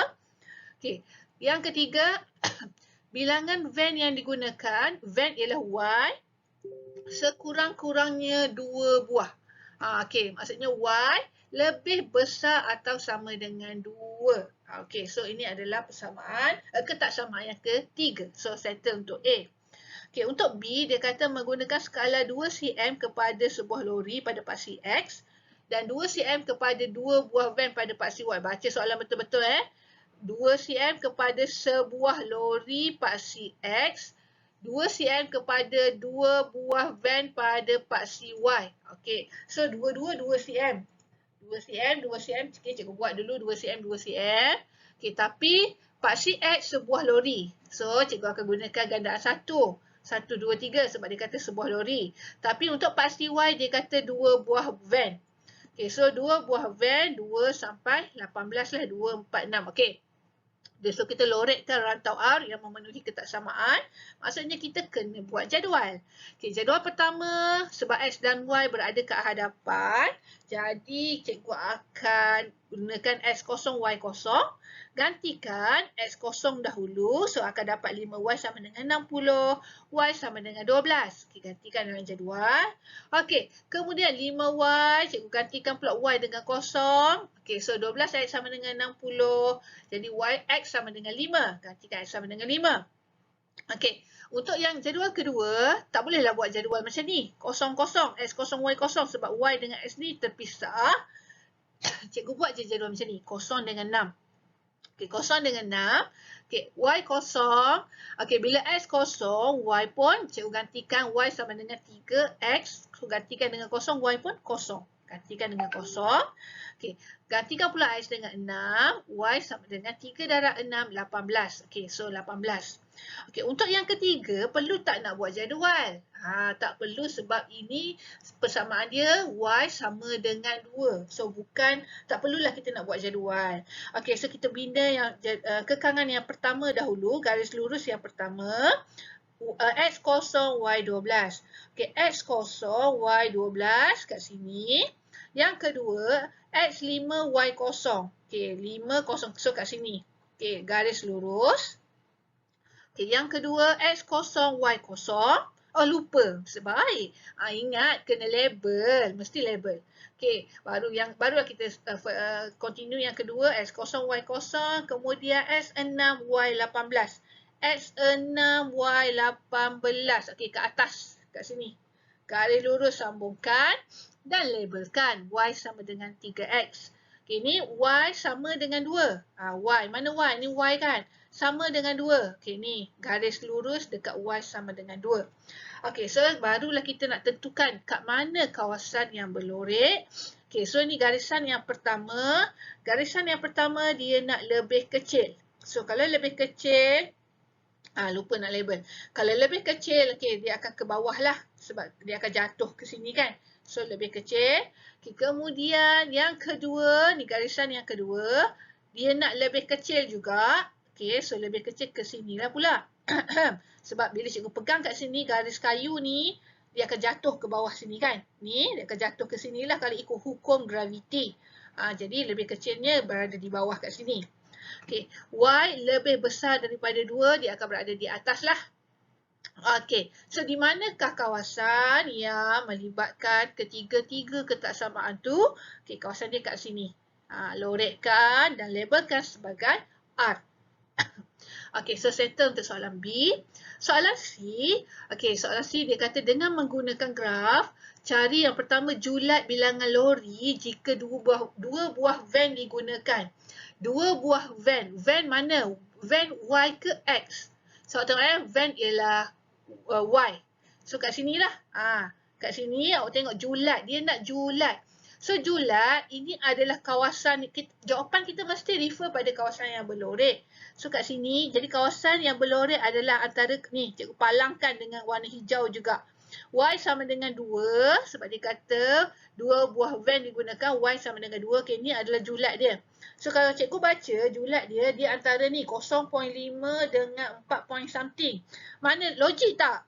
Okey, yang ketiga, bilangan van yang digunakan. Van ialah Y. Sekurang-kurangnya 2 buah. Okey, maksudnya Y lebih besar atau sama dengan 2. Okey, so ini adalah persamaan, ketaksamaan yang ketiga. So, settle untuk A. Okey, untuk B, dia kata menggunakan skala 2 cm kepada sebuah lori pada paksi X dan 2 cm kepada 2 buah van pada paksi Y. Baca soalan betul-betul 2 cm kepada sebuah lori paksi X, 2 cm kepada 2 buah van pada paksi Y. Okey, so dua-dua 2 cm. 2 cm, 2 cm. Okay, cikgu buat dulu 2 cm, 2 cm. Okey, tapi paksi X sebuah lori. So, cikgu akan gunakan gandaan 1. 1, 2, 3 sebab dia kata sebuah lori. Tapi untuk paksi Y dia kata 2 buah van. Okey, so 2 buah van, 2 sampai 18 lah. 2, 4, 6. Okey. So kita lorekkan rantau R yang memenuhi ketaksamaan. Maksudnya kita kena buat jadual. Okey, jadual pertama sebab X dan Y berada ke hadapan. Jadi cikgu akan gunakan X kosong, Y kosong. Gantikan X kosong dahulu. So, akan dapat 5Y sama dengan 60. Y sama dengan 12. Okay, gantikan dalam jadual. Okey, kemudian 5Y. Cikgu gantikan pula Y dengan kosong. Okey, so 12X sama dengan 60. Jadi, YX sama dengan 5. Gantikan X sama dengan 5. Okey, untuk yang jadual kedua, tak bolehlah buat jadual macam ni. Kosong, kosong, X kosong, Y kosong. Sebab Y dengan X ni terpisah. Cikgu buat je jadual macam ni. Kosong dengan 6. Okey, kosong dengan 6. Okey, Y kosong. Okey, bila X kosong, Y pun cikgu gantikan Y sama dengan 3X. So, gantikan dengan kosong, Y pun kosong. Gantikan dengan kosong. Okey, gantikan pula X dengan 6. Y sama dengan 3 darab 6, 18. Okey, so 18. Okey, untuk yang ketiga, perlu tak nak buat jadual? Tak perlu sebab ini persamaan dia Y sama dengan 2. So, tak perlulah kita nak buat jadual. Okey, so kita bina yang kekangan yang pertama dahulu, garis lurus yang pertama. X kosong, Y 12. Okey, X kosong, Y 12 kat sini. Yang kedua, X 5, Y kosong. Okey, 5 kosong. So, kat sini. Okey, garis lurus. Okay, yang kedua, X kosong, Y kosong. Oh, lupa. Sebaik. Ingat, kena label. Mesti label. Okay, barulah kita continue yang kedua. X kosong, Y kosong. Kemudian X 6, Y 18. X 6, Y 18. Okay, ke atas. Kat sini. Garis lurus sambungkan. Dan labelkan. Y sama dengan 3X. Okay, ni Y sama dengan 2. Y. Mana Y? Ni Y kan? Sama dengan 2. Okey, ni garis lurus dekat Y sama dengan 2. Okey, so barulah kita nak tentukan kat mana kawasan yang berlorek. Okey, so ni garisan yang pertama. Garisan yang pertama dia nak lebih kecil. So, kalau lebih kecil, lupa nak label. Kalau lebih kecil, okey, dia akan ke bawah lah. Sebab dia akan jatuh ke sini kan. So, lebih kecil. Okay, kemudian yang kedua, ni garisan yang kedua. Dia nak lebih kecil juga. Okay, so lebih kecil ke sini lah pula. Sebab bila cikgu pegang kat sini, garis kayu ni, dia akan jatuh ke bawah sini kan. Ni, dia akan jatuh ke sini lah kalau ikut hukum graviti. Jadi, lebih kecilnya berada di bawah kat sini. Okay, Y lebih besar daripada 2, dia akan berada di atas lah. Okay, so di manakah kawasan yang melibatkan ketiga-tiga ketaksamaan tu? Okay, kawasan dia kat sini. Lorekkan dan labelkan sebagai R. Okay, so settle untuk soalan B. Soalan C. Okay, soalan C dia kata dengan menggunakan graf, cari yang pertama julat bilangan lori jika dua buah van digunakan. Dua buah van. Van mana? Van Y ke X? So, tengok van ialah Y. So, kat sini lah. Kat sini awak tengok julat. Dia nak julat. So, julat ini adalah kawasan, jawapan kita mesti refer pada kawasan yang berlorek. So, kat sini, jadi kawasan yang berlorek adalah antara, ni, cikgu palangkan dengan warna hijau juga. Y sama dengan 2, sebab dia kata 2 buah van digunakan, Y sama dengan 2. Okay, ni adalah julat dia. So, kalau cikgu baca julat dia, dia antara ni 0.5 dengan 4 point something. Mana, logik tak?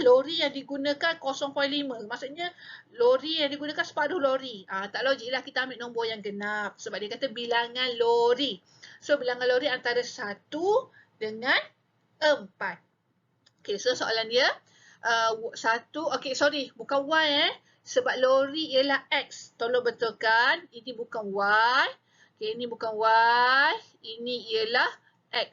Lori yang digunakan 0.5. Maksudnya lori yang digunakan separuh lori. Tak logik lah kita ambil nombor yang genap. Sebab dia kata bilangan lori. So bilangan lori antara 1 dengan 4. Okay, so soalan dia 1. Okay, sorry. Bukan Y Sebab lori ialah X. Tolong betulkan. Ini bukan Y. Okay, ini bukan Y. Ini ialah X.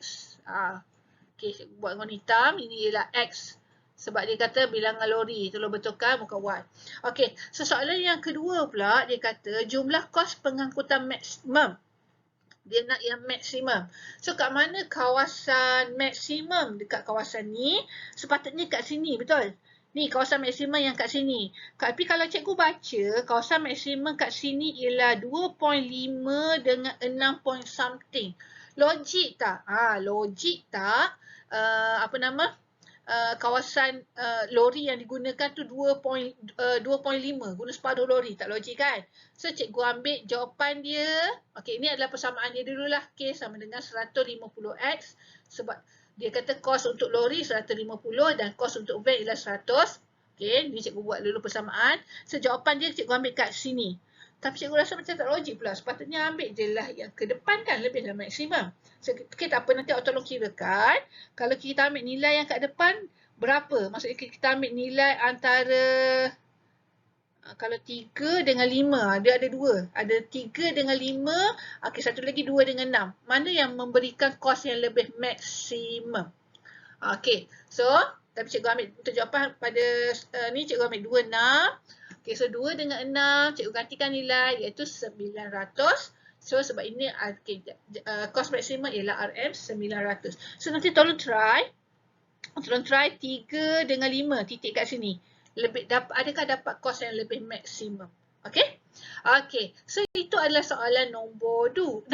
Okay, buat warna hitam. Ini ialah X. Sebab dia kata bilangan lori. Tolong betulkan, bukan Y. Okay, so soalan yang kedua pula, dia kata jumlah kos pengangkutan maksimum. Dia nak yang maksimum. So, kat mana kawasan maksimum dekat kawasan ni? Sepatutnya kat sini, betul? Ni, kawasan maksimum yang kat sini. Tapi kalau cikgu baca, kawasan maksimum kat sini ialah 2.5 dengan 6 point something. Logik tak? Logik tak? Kawasan lori yang digunakan tu 2.5 guna separuh lori. Tak logik kan? So, cikgu ambil jawapan dia. Okey, ini adalah persamaan dia dululah. K sama dengan 150X. Sebab dia kata kos untuk lori 150 dan kos untuk van ialah 100. Okey, ni cikgu buat dulu persamaan. So, jawapan dia cikgu ambil kat sini. Tapi cikgu rasa macam tak logik pula. Sepatutnya ambil je lah yang ke depan kan lebih dalam maksimum. So, kita apa nanti tolong kirakan. Kalau kita ambil nilai yang kat depan, berapa? Maksudnya kita ambil nilai antara kalau 3 dengan 5, dia ada 2. Ada 3 dengan 5, okey satu lagi 2 dengan 6. Mana yang memberikan kos yang lebih maksimum? Okey, so tapi cikgu ambil untuk jawapan pada ni cikgu ambil 2, 6. Okey, so 2 dengan 6, cikgu gantikan nilai iaitu 900. So sebab ini kos maksimum ialah RM 900. So nanti tolong try 3 dengan 5 titik kat sini. Adakah dapat kos yang lebih maksimum? Okey? Okey, so itu adalah soalan nombor 3.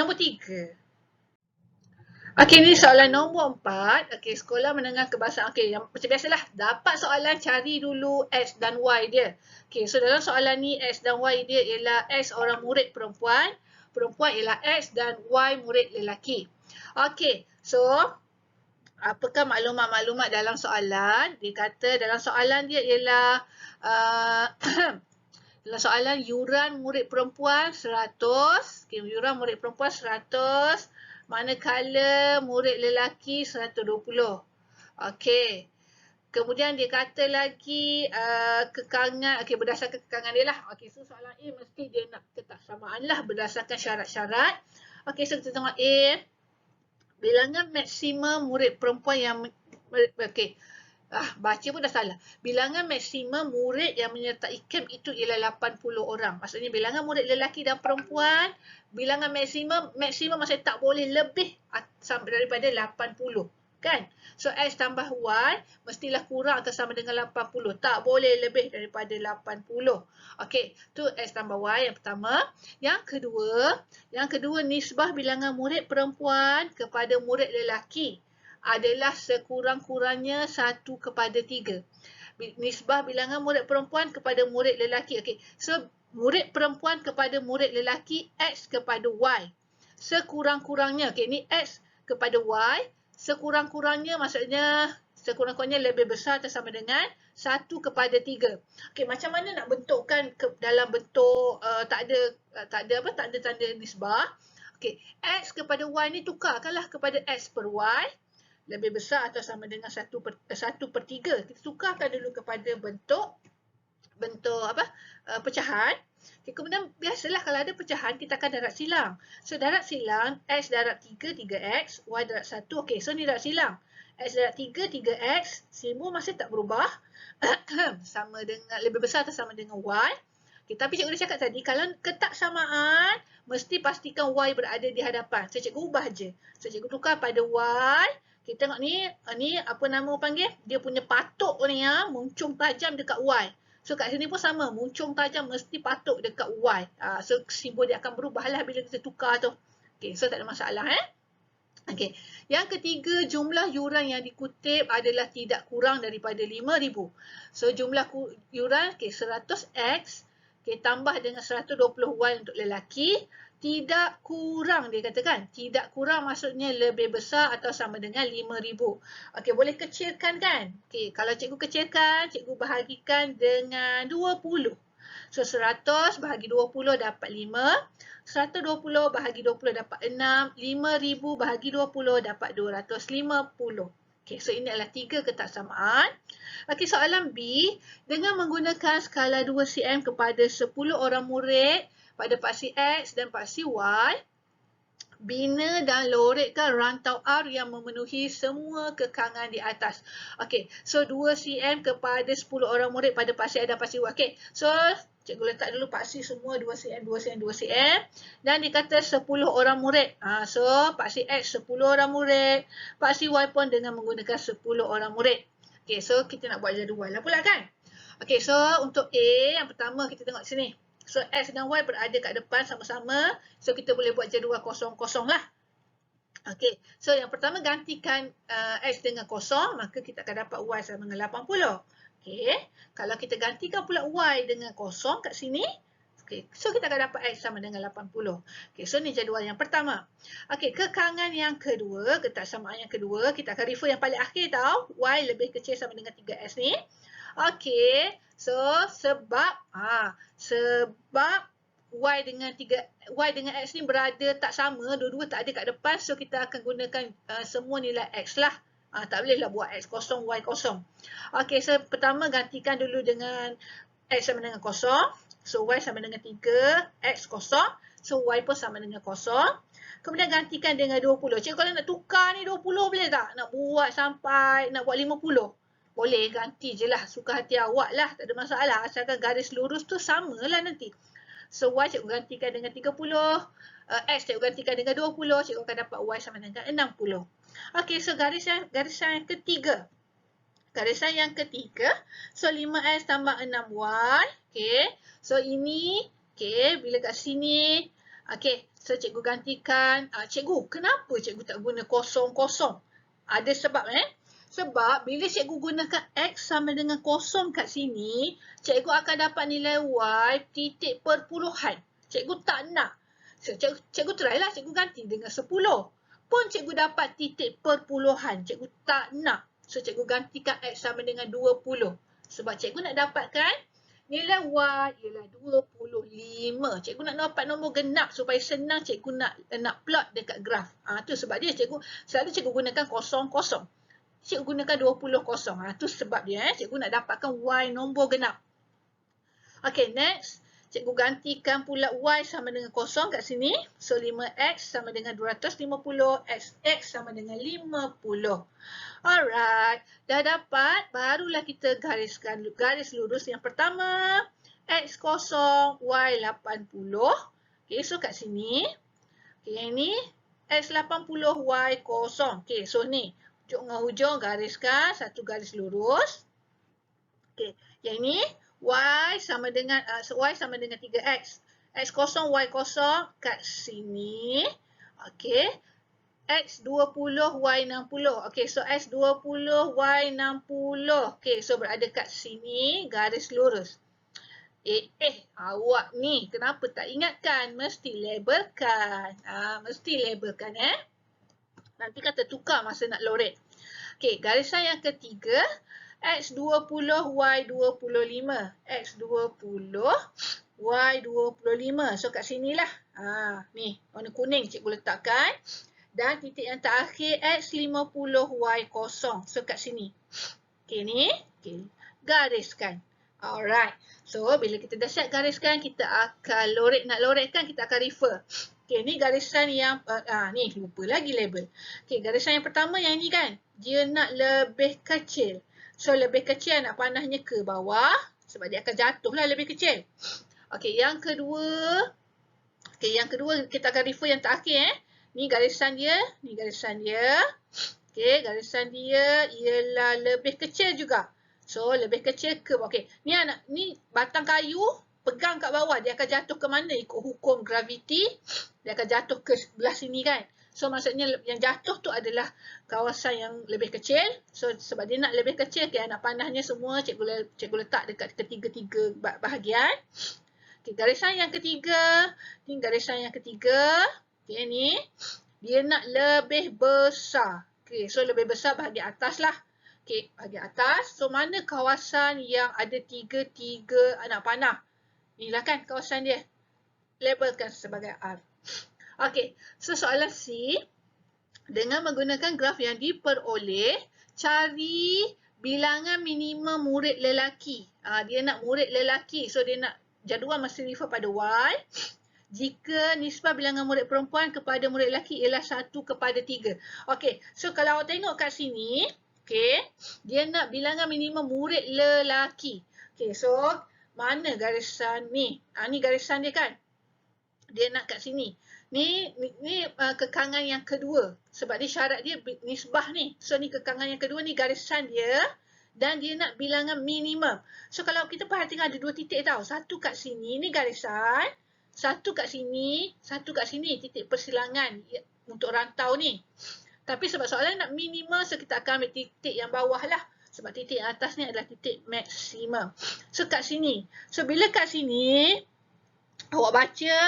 Okey, ni soalan nombor 4. Okey, sekolah menengah kebahasaan. Okey, yang macam biasalah, dapat soalan cari dulu X dan Y dia. Okey, so dalam soalan ni X dan Y dia ialah X orang murid perempuan ialah X dan Y murid lelaki. Okey, so apakah maklumat-maklumat dalam soalan? Dia kata dalam soalan dia ialah dalam soalan yuran murid perempuan 100. Okay, yuran murid perempuan 100. Manakala murid lelaki 120. Okey. Kemudian dia kata lagi kekangan, okey berdasarkan kekangan dia lah. Okey, so soalan A mesti dia nak ketaksamaan lah berdasarkan syarat-syarat. Okey, so kita tengok A. Bilangan maksimum murid perempuan yang okey. Baca pun dah salah. Bilangan maksimum murid yang menyertai camp itu ialah 80 orang. Maksudnya bilangan murid lelaki dan perempuan, bilangan maksimum maksudnya tak boleh lebih daripada 80. Kan? So X tambah Y mestilah kurang atau sama dengan 80. Tak boleh lebih daripada 80. Okey, tu X tambah Y yang pertama. Yang kedua nisbah bilangan murid perempuan kepada murid lelaki adalah sekurang-kurangnya 1/3. Nisbah bilangan murid perempuan kepada murid lelaki. Okey, so murid perempuan kepada murid lelaki X kepada Y. Sekurang-kurangnya, okey ni X kepada Y. Sekurang-kurangnya maksudnya sekurang-kurangnya lebih besar atau sama dengan 1/3. Okey, macam mana nak bentukkan dalam bentuk tak ada tanda nisbah. Okey, X kepada Y ni tukarkanlah kepada X per Y. Lebih besar atau sama dengan 1/3. Kita tukarkan dulu kepada bentuk pecahan. Okay, kemudian biasalah kalau ada pecahan kita akan darat silang. So darat silang X darat 3, 3X, Y darat 1. Okey, so ni darat silang. X darat 3, 3X, simbol masih tak berubah. Sama dengan lebih besar atau sama dengan Y. Okay, tapi cikgu dah cakap tadi kalau ketaksamaan mesti pastikan Y berada di hadapan. So cikgu ubah je. So cikgu tukar pada Y. Kita tengok ni apa nama panggil? Dia punya patuk ni muncung tajam dekat Y. So kat sini pun sama, muncung tajam mesti patuk dekat Y. So simbol dia akan berubah lah bila kita tukar tu. Okay, so tak ada masalah Okay. Yang ketiga, jumlah yuran yang dikutip adalah tidak kurang daripada 5,000. So jumlah yuran 100X tambah dengan 120Y untuk lelaki. Tidak kurang dia katakan. Tidak kurang maksudnya lebih besar atau sama dengan 5,000. Okey, boleh kecilkan kan? Okey, kalau cikgu kecilkan, cikgu bahagikan dengan 20. So 100 bahagi 20 dapat 5. 120 bahagi 20 dapat 6. 5,000 bahagi 20 dapat 250. Okey, so ini adalah 3 ketaksamaan. Okey, soalan B. Dengan menggunakan skala 2 cm kepada 10 orang murid pada paksi X dan paksi Y, bina dan lorekkan rantau R yang memenuhi semua kekangan di atas. Okey, so 2 cm kepada 10 orang murid pada paksi X dan paksi Y. Okey, so cikgu letak dulu paksi semua 2 cm, 2 cm, 2 cm. Dan dikata 10 orang murid. So paksi X 10 orang murid, paksi Y pun dengan menggunakan 10 orang murid. Okey, so kita nak buat jadual lah pula kan. Okey, so untuk A yang pertama kita tengok sini. So X dan Y berada kat depan sama-sama. So kita boleh buat jadual kosong-kosong lah. Okey, so yang pertama gantikan X dengan kosong, maka kita akan dapat Y sama dengan 80. Okey, kalau kita gantikan pula Y dengan kosong kat sini, okey, so kita akan dapat X sama dengan 80. Okey, so ni jadual yang pertama. Okey, kekangan yang kedua, ketaksamaan yang kedua, kita akan refer yang paling akhir tau. Y lebih kecil sama dengan 3X ni. Okey, so sebab Y dengan X ni berada tak sama, dua-dua tak ada kat depan. So kita akan gunakan semua nilai X lah. Tak bolehlah buat X kosong, Y kosong. Okey, so pertama gantikan dulu dengan X sama dengan kosong. So Y sama dengan 3, X kosong. So Y pun sama dengan kosong. Kemudian gantikan dengan 20. Cikgu kalau nak tukar ni 20 boleh tak? Nak buat 50? Boleh, ganti je lah. Suka hati awak lah. Tak ada masalah. Asalkan garis lurus tu sama lah nanti. So Y cikgu gantikan dengan 30. X cikgu gantikan dengan 20. Cikgu akan dapat Y sama dengan 60. Okey, so garisan yang ketiga. Garisan yang ketiga. So 5X tambah 6Y. Okey. So ini. Okey. Bila kat sini. Okey. So cikgu gantikan. Cikgu, kenapa cikgu tak guna kosong-kosong? Ada sebab Sebab bila cikgu gunakan X sama dengan kosong kat sini. Cikgu akan dapat nilai Y titik perpuluhan. Cikgu tak nak. So cikgu try lah. Cikgu ganti dengan 10. Pun cikgu dapat titik perpuluhan. Cikgu tak nak. So, cikgu gantikan X sama dengan 20. Sebab cikgu nak dapatkan nilai Y ialah 25. Cikgu nak dapat nombor genap supaya senang cikgu nak plot dekat graf. Tu sebab dia selalu cikgu gunakan kosong-kosong. Cikgu gunakan 20 kosong. Tu sebab dia. Cikgu nak dapatkan Y nombor genap. Okay, next. Cikgu gantikan pula Y sama dengan kosong kat sini. So, 5X sama dengan 250. X sama dengan 50. Alright. Dah dapat. Barulah kita gariskan garis lurus yang pertama. X kosong, Y 80. Okay, so kat sini. Okay, yang ni. X 80, Y kosong. Okay, so ni. Hujung dengan hujung gariskan satu garis lurus. Okay, yang ni. Y sama dengan 3X. X kosong, Y kosong kat sini. Okey. X 20, Y 60. Okey, so X 20, Y 60. Okey, so berada kat sini garis lurus. Awak ni kenapa tak ingatkan? Mesti labelkan. Mesti labelkan Nanti kata tukar masa nak lorek. Okey, garisan yang ketiga. X 20, Y 25. X 20, Y 25. So kat sinilah. Ni warna kuning cikgu letakkan. Dan titik yang terakhir X 50, Y kosong. So kat sini. Okay ni. Okay. Gariskan. Alright. So bila kita dah siap gariskan, kita akan nak lorekkan, kita akan refer. Okay, ni garisan yang, ni lupa lagi label. Okay, garisan yang pertama yang ni kan. Dia nak lebih kecil. So, lebih kecil anak panahnya ke bawah. Sebab dia akan jatuh lah lebih kecil. Okey, yang kedua. Okey, yang kedua kita akan refer yang terakhir Ni garisan dia. Ni garisan dia. Okey, garisan dia ialah lebih kecil juga. So, lebih kecil ke bawah. Okey, ni batang kayu. Pegang kat bawah. Dia akan jatuh ke mana? Ikut hukum graviti. Dia akan jatuh ke sebelah sini kan. So, maksudnya yang jatuh tu adalah kawasan yang lebih kecil. So, sebab dia nak lebih kecil, okay, anak panahnya semua cikgu letak dekat ketiga-tiga bahagian. Okay, garisan yang ketiga. Ni garisan yang ketiga. Okay, ni. Dia nak lebih besar. Okay, so lebih besar bahagian atas lah. Okay, bahagian atas. So, mana kawasan yang ada tiga anak panah? Inilah kan kawasan dia. Labelkan sebagai R. Okey, so soalan C, dengan menggunakan graf yang diperoleh, cari bilangan minimum murid lelaki. Dia nak murid lelaki, so dia nak jadual masih refer pada Y. Jika nisbah bilangan murid perempuan kepada murid lelaki ialah 1:3. Okey, so kalau awak tengok kat sini, okey, dia nak bilangan minimum murid lelaki. Okey, so mana garisan ni? Ni garisan dia kan? Dia nak kat sini. Ni kekangan yang kedua. Sebab dia syarat dia nisbah ni. So ni kekangan yang kedua, ni garisan dia. Dan dia nak bilangan minimum. So kalau kita perhatikan ada dua titik tau. Satu kat sini, ni garisan. Satu kat sini, titik persilangan untuk rantau ni. Tapi sebab soalan nak minimum, so kita akan ambil titik yang bawah lah. Sebab titik yang atas ni adalah titik maksimum. So kat sini. So bila kat sini, awak baca,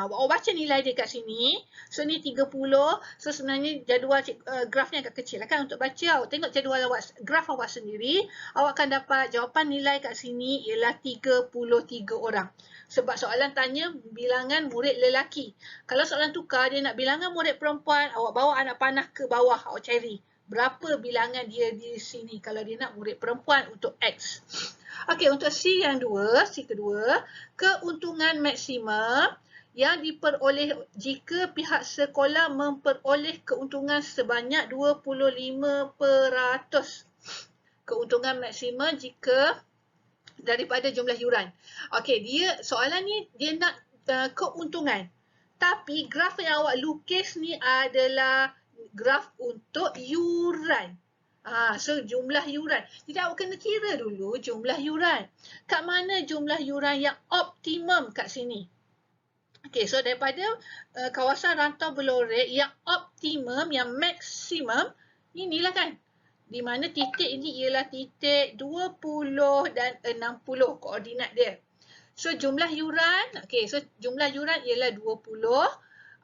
awak baca nilai dia kat sini. So ni 30. So sebenarnya jadual grafnya agak kecil lah kan untuk baca. Awak tengok jadual awak, graf awak sendiri, awak akan dapat jawapan nilai kat sini ialah 33 orang. Sebab soalan tanya bilangan murid lelaki. Kalau soalan tukar dia nak bilangan murid perempuan, awak bawa anak panah ke bawah, awak cari berapa bilangan dia di sini kalau dia nak murid perempuan untuk X. Okey, untuk C yang C kedua, keuntungan maksimum yang diperoleh jika pihak sekolah memperoleh keuntungan sebanyak 25%. Keuntungan maksimum jika daripada jumlah yuran. Okey, soalan ni dia nak keuntungan. Tapi graf yang awak lukis ni adalah graf untuk yuran. So jumlah yuran. Jadi awak kena kira dulu jumlah yuran. Kat mana jumlah yuran yang optimum kat sini? Okey, so daripada kawasan rantau berlorek yang optimum, yang maksimum, inilah kan. Di mana titik ini ialah titik 20 dan 60 koordinat dia. So jumlah yuran, okey, so jumlah yuran ialah 20.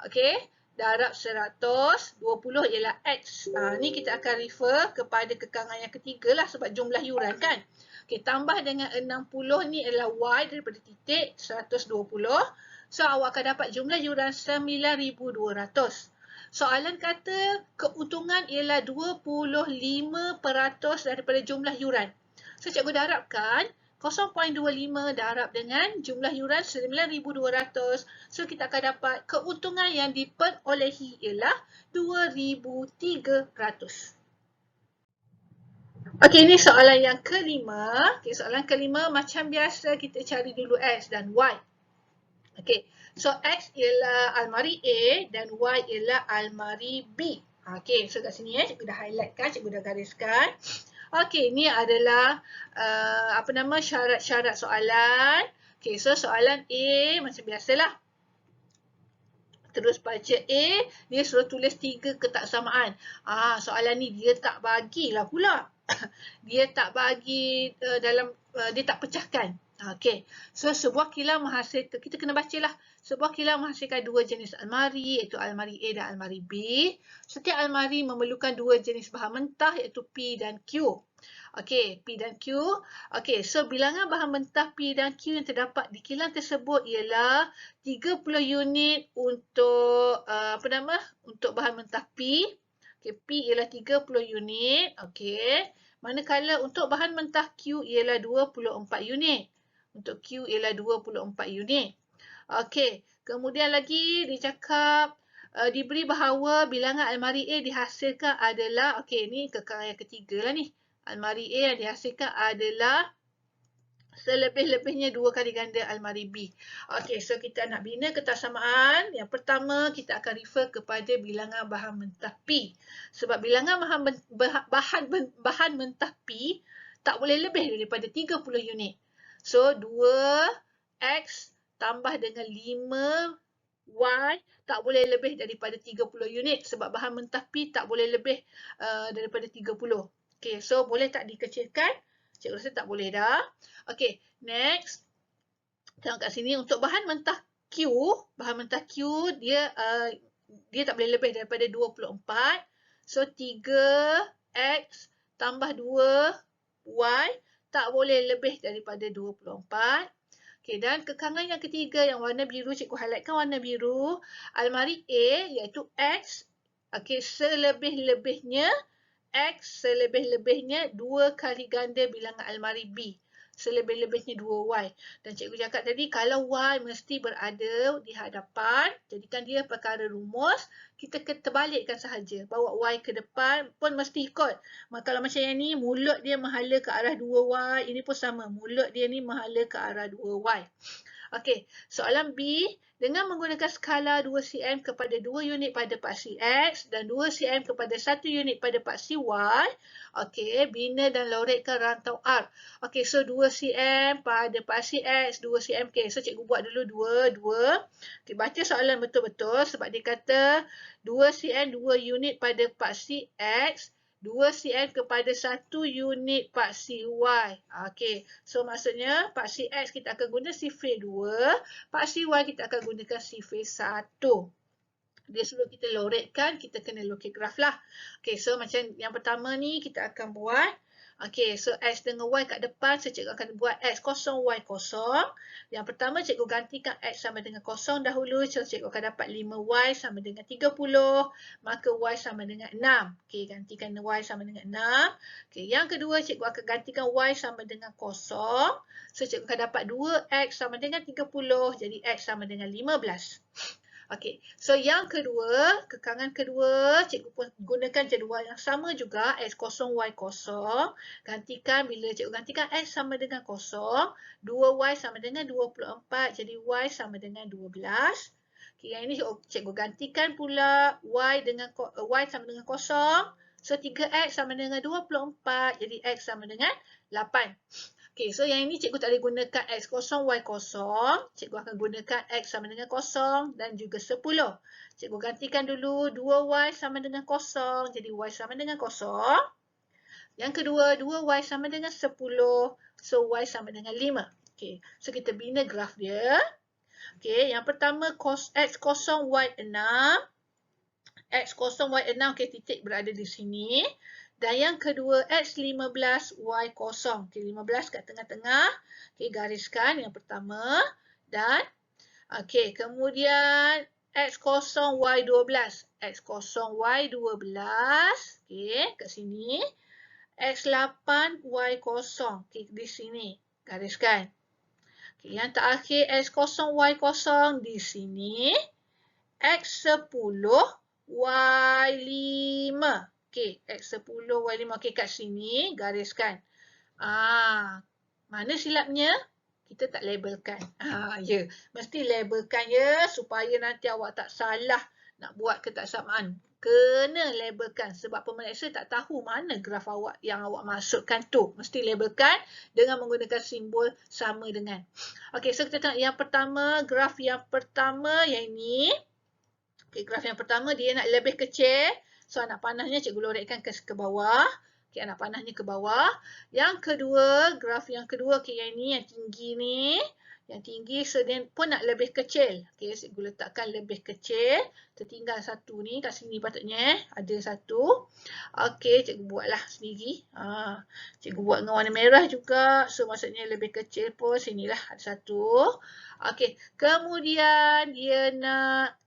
Okey, darab 100, 20 ialah X. Ni kita akan refer kepada kekangan yang ketiga lah sebab jumlah yuran kan. Okey, tambah dengan 60 ni adalah Y daripada titik 120. So awak akan dapat jumlah yuran 9,200. Soalan kata keuntungan ialah 25% daripada jumlah yuran. So cikgu darabkan 0.25 darab dengan jumlah yuran 9,200. So kita akan dapat keuntungan yang diperolehi ialah 2,300. Okey, ini soalan yang kelima. Okey, soalan kelima macam biasa kita cari dulu X dan Y. Okey, so X ialah almari A dan Y ialah almari B. Okey, so kat sini cikgu dah highlightkan, cikgu dah gariskan. Okey, ini adalah syarat-syarat soalan. Okey, so soalan A macam biasalah. Terus baca A, dia suruh tulis 3 ketaksamaan. Soalan ni dia tak bagilah pula. Dia tak bagi dia tak pecahkan. Okey, so sebuah kilang menghasilkan, kita kena bacalah. Sebuah kilang menghasilkan 2 jenis almari, iaitu almari A dan almari B. Setiap almari memerlukan 2 jenis bahan mentah, iaitu P dan Q. Okey, P dan Q. Okey, so bilangan bahan mentah P dan Q yang terdapat di kilang tersebut ialah 30 unit untuk untuk bahan mentah P. Okey, P ialah 30 unit. Okey. Manakala untuk bahan mentah Q ialah 24 unit. Untuk Q ialah 24 unit. Okey, kemudian lagi dicakap diberi bahawa bilangan almari A dihasilkan adalah, okey, ni kekangan yang ketiga lah ni. Almari A yang dihasilkan adalah selebih-lebihnya 2 kali ganda almari B. Okey, so kita nak bina ketaksamaan. Yang pertama, kita akan refer kepada bilangan bahan mentah P. Sebab bilangan bahan mentah P tak boleh lebih daripada 30 unit. So, 2X tambah dengan 5Y tak boleh lebih daripada 30 unit sebab bahan mentah P tak boleh lebih daripada 30. Okey, so boleh tak dikecilkan? Cikgu rasa tak boleh dah. Okey, next. Tengok kat sini untuk bahan mentah Q dia tak boleh lebih daripada 24. So 3X tambah 2Y tak boleh lebih daripada 24. Okey, dan kekangan yang ketiga yang warna biru, cikgu highlightkan warna biru. Almari A iaitu X. Okey, selebih-lebihnya 2 kali ganda bilangan almari B. Selebih-lebihnya 2Y. Dan cikgu cakap tadi, kalau Y mesti berada di hadapan, jadikan dia perkara rumus, kita terbalikkan sahaja. Bawa Y ke depan pun mesti ikut. Kalau macam yang ni, mulut dia menghala ke arah 2Y, ini pun sama. Mulut dia ni menghala ke arah 2Y. Okey, soalan B, dengan menggunakan skala 2 cm kepada 2 unit pada paksi X dan 2 cm kepada 1 unit pada paksi Y, okey, bina dan loretkan rantau arc. Okey, so 2 cm pada paksi X, 2 cm. Okey, so cikgu buat dulu 2. Okey, baca soalan betul-betul sebab dia kata 2 cm 2 unit pada paksi X 2cm kepada 1 unit paksi Y. Okey, so maksudnya paksi X kita akan guna sifir 2, paksi Y kita akan gunakan sifir 1. Dia suruh kita loretkan, kita kena lukis graf lah. Okey, so macam yang pertama ni kita akan buat. Okey, so X dengan Y kat depan, so cikgu akan buat X kosong, Y kosong. Yang pertama cikgu gantikan X sama dengan kosong dahulu, so cikgu akan dapat 5Y sama dengan 30, maka Y sama dengan 6. Okey, gantikan Y sama dengan 6. Okey, yang kedua cikgu akan gantikan Y sama dengan kosong, so cikgu akan dapat 2X sama dengan 30, jadi X sama dengan 15. Okey, so yang kedua, kekangan kedua, cikgu pun gunakan jadual yang sama juga, X kosong, Y kosong. Gantikan, bila cikgu gantikan X sama dengan kosong, 2Y sama dengan 24, jadi Y sama dengan 12. Okey, yang ini cikgu gantikan pula Y sama dengan kosong. So 3X sama dengan 24, jadi X sama dengan 8. Okey, so yang ini cikgu tak boleh gunakan X kosong, Y kosong. Cikgu akan gunakan X sama dengan kosong dan juga 10. Cikgu gantikan dulu 2Y sama dengan kosong. Jadi Y sama dengan kosong. Yang kedua, 2Y sama dengan 10. So Y sama dengan 5. Okey, so kita bina graf dia. Okey, yang pertama X kosong, Y 6. X kosong, Y 6. Okey, titik berada di sini. Dan yang kedua, X15, Y kosong. Okay, 15 kat tengah-tengah. Okay, gariskan yang pertama. Dan, okay, kemudian X kosong, Y 12. X kosong, Y 12. Okay, kat sini. X8, Y kosong. Okay, di sini. Gariskan. Okay, yang terakhir, X kosong, Y kosong. Di sini. X10, Y5. Okey, X10, Y5. Okey, kat sini gariskan. Mana silapnya? Kita tak labelkan. Ya. Mesti labelkan ya supaya nanti awak tak salah nak buat ketaksamaan. Kena labelkan sebab pemeriksa tak tahu mana graf awak yang awak masukkan tu. Mesti labelkan dengan menggunakan simbol sama dengan. Okey, so kita tengok yang pertama, graf yang pertama yang ini. Okey, graf yang pertama dia nak lebih kecil. So, anak panahnya cikgu loretkan ke bawah. Okey, anak panahnya ke bawah. Yang kedua, graf yang kedua, okey, yang ini, yang tinggi ni. Yang tinggi, so dia pun nak lebih kecil. Okey, cikgu letakkan lebih kecil. Tertinggal satu ni, kat sini patutnya. Ada satu. Okey, cikgu buatlah sendiri. Cikgu buat dengan warna merah juga. So, maksudnya lebih kecil pun, sinilah ada satu. Okey, kemudian dia nak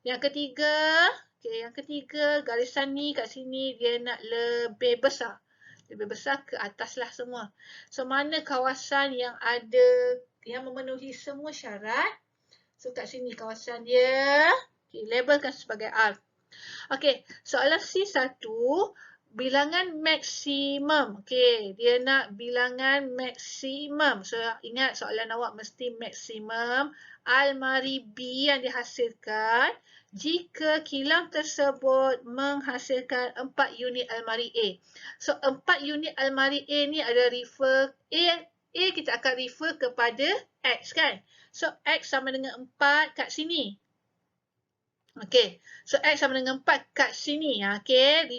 yang ketiga. Okay, yang ketiga, garisan ni kat sini dia nak lebih besar. Lebih besar ke atas lah semua. So, mana kawasan yang ada, yang memenuhi semua syarat. So, kat sini kawasan dia. Okay, labelkan sebagai R. Okay, soalan C1, bilangan maksimum. Okay, dia nak bilangan maksimum. So, ingat soalan awak mesti maksimum almari B yang dihasilkan jika kilang tersebut menghasilkan 4 unit almari A. So, 4 unit almari A ni ada refer A kita akan refer kepada X kan. So, X sama dengan 4 kat sini. Okey, so X sama dengan 4 kat sini. Okey,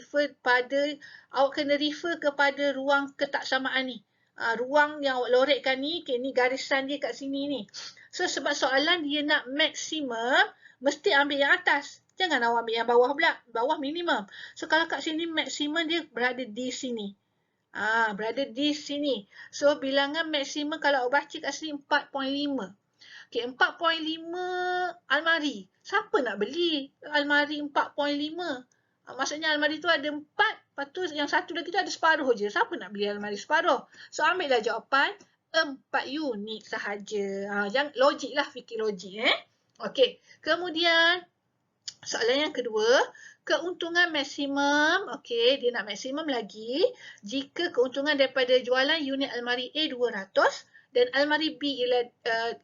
awak kena refer kepada ruang ketaksamaan ni. Ruang yang awak loretkan ni, okay, ni garisan dia kat sini ni. So, sebab soalan dia nak maksimum, mesti ambil yang atas. Jangan awak ambil yang bawah pula. Bawah minimum. So, kalau kat sini maksimum dia berada di sini. Berada di sini. So, bilangan maksimum kalau awak baca kat sini 4.5. Okay, 4.5 almari. Siapa nak beli almari 4.5? Maksudnya almari tu ada 4. Lepas tu yang satu lagi tu ada separuh je. Siapa nak beli almari separuh? So, ambillah jawapan 4 unit sahaja. Jangan logik lah, fikir logik. Okey, kemudian soalan yang kedua, keuntungan maksimum. Okey, dia nak maksimum lagi jika keuntungan daripada jualan unit almari A 200 dan almari B ialah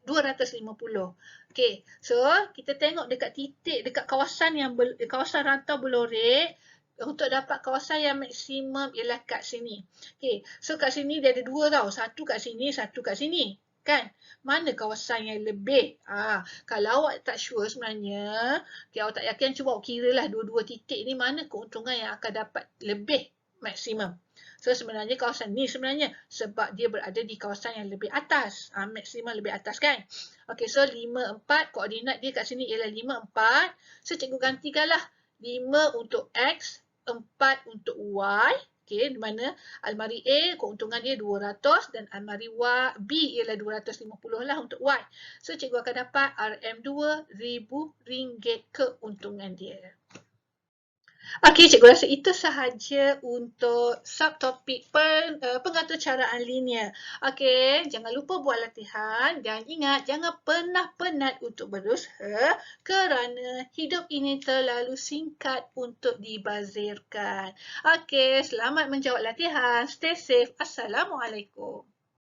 250. Okey, so kita tengok dekat titik dekat kawasan kawasan rantau berlorek. Untuk dapat kawasan yang maksimum ialah kat sini. Okey, so kat sini dia ada dua tau. Satu kat sini, satu kat sini. kan? Mana kawasan yang lebih? Kalau awak tak sure sebenarnya, awak tak yakin, cuba awak kira lah dua-dua titik ni mana keuntungan yang akan dapat lebih maksimum. So sebenarnya kawasan ni sebenarnya sebab dia berada di kawasan yang lebih atas. Maksimum lebih atas kan? Okey, so 5, 4, koordinat dia kat sini ialah 5, 4. So cikgu gantikanlah 5 untuk X, 4 untuk Y. Okey, di mana almari A keuntungan dia 200 dan almari B ialah 250 lah untuk Y. So cikgu akan dapat RM2,000 keuntungan dia. Okey, cikgu rasa itu sahaja untuk subtopik pengaturcaraan linear. Okey, jangan lupa buat latihan dan ingat jangan pernah penat untuk berusaha kerana hidup ini terlalu singkat untuk dibazirkan. Okey, selamat menjawab latihan. Stay safe. Assalamualaikum.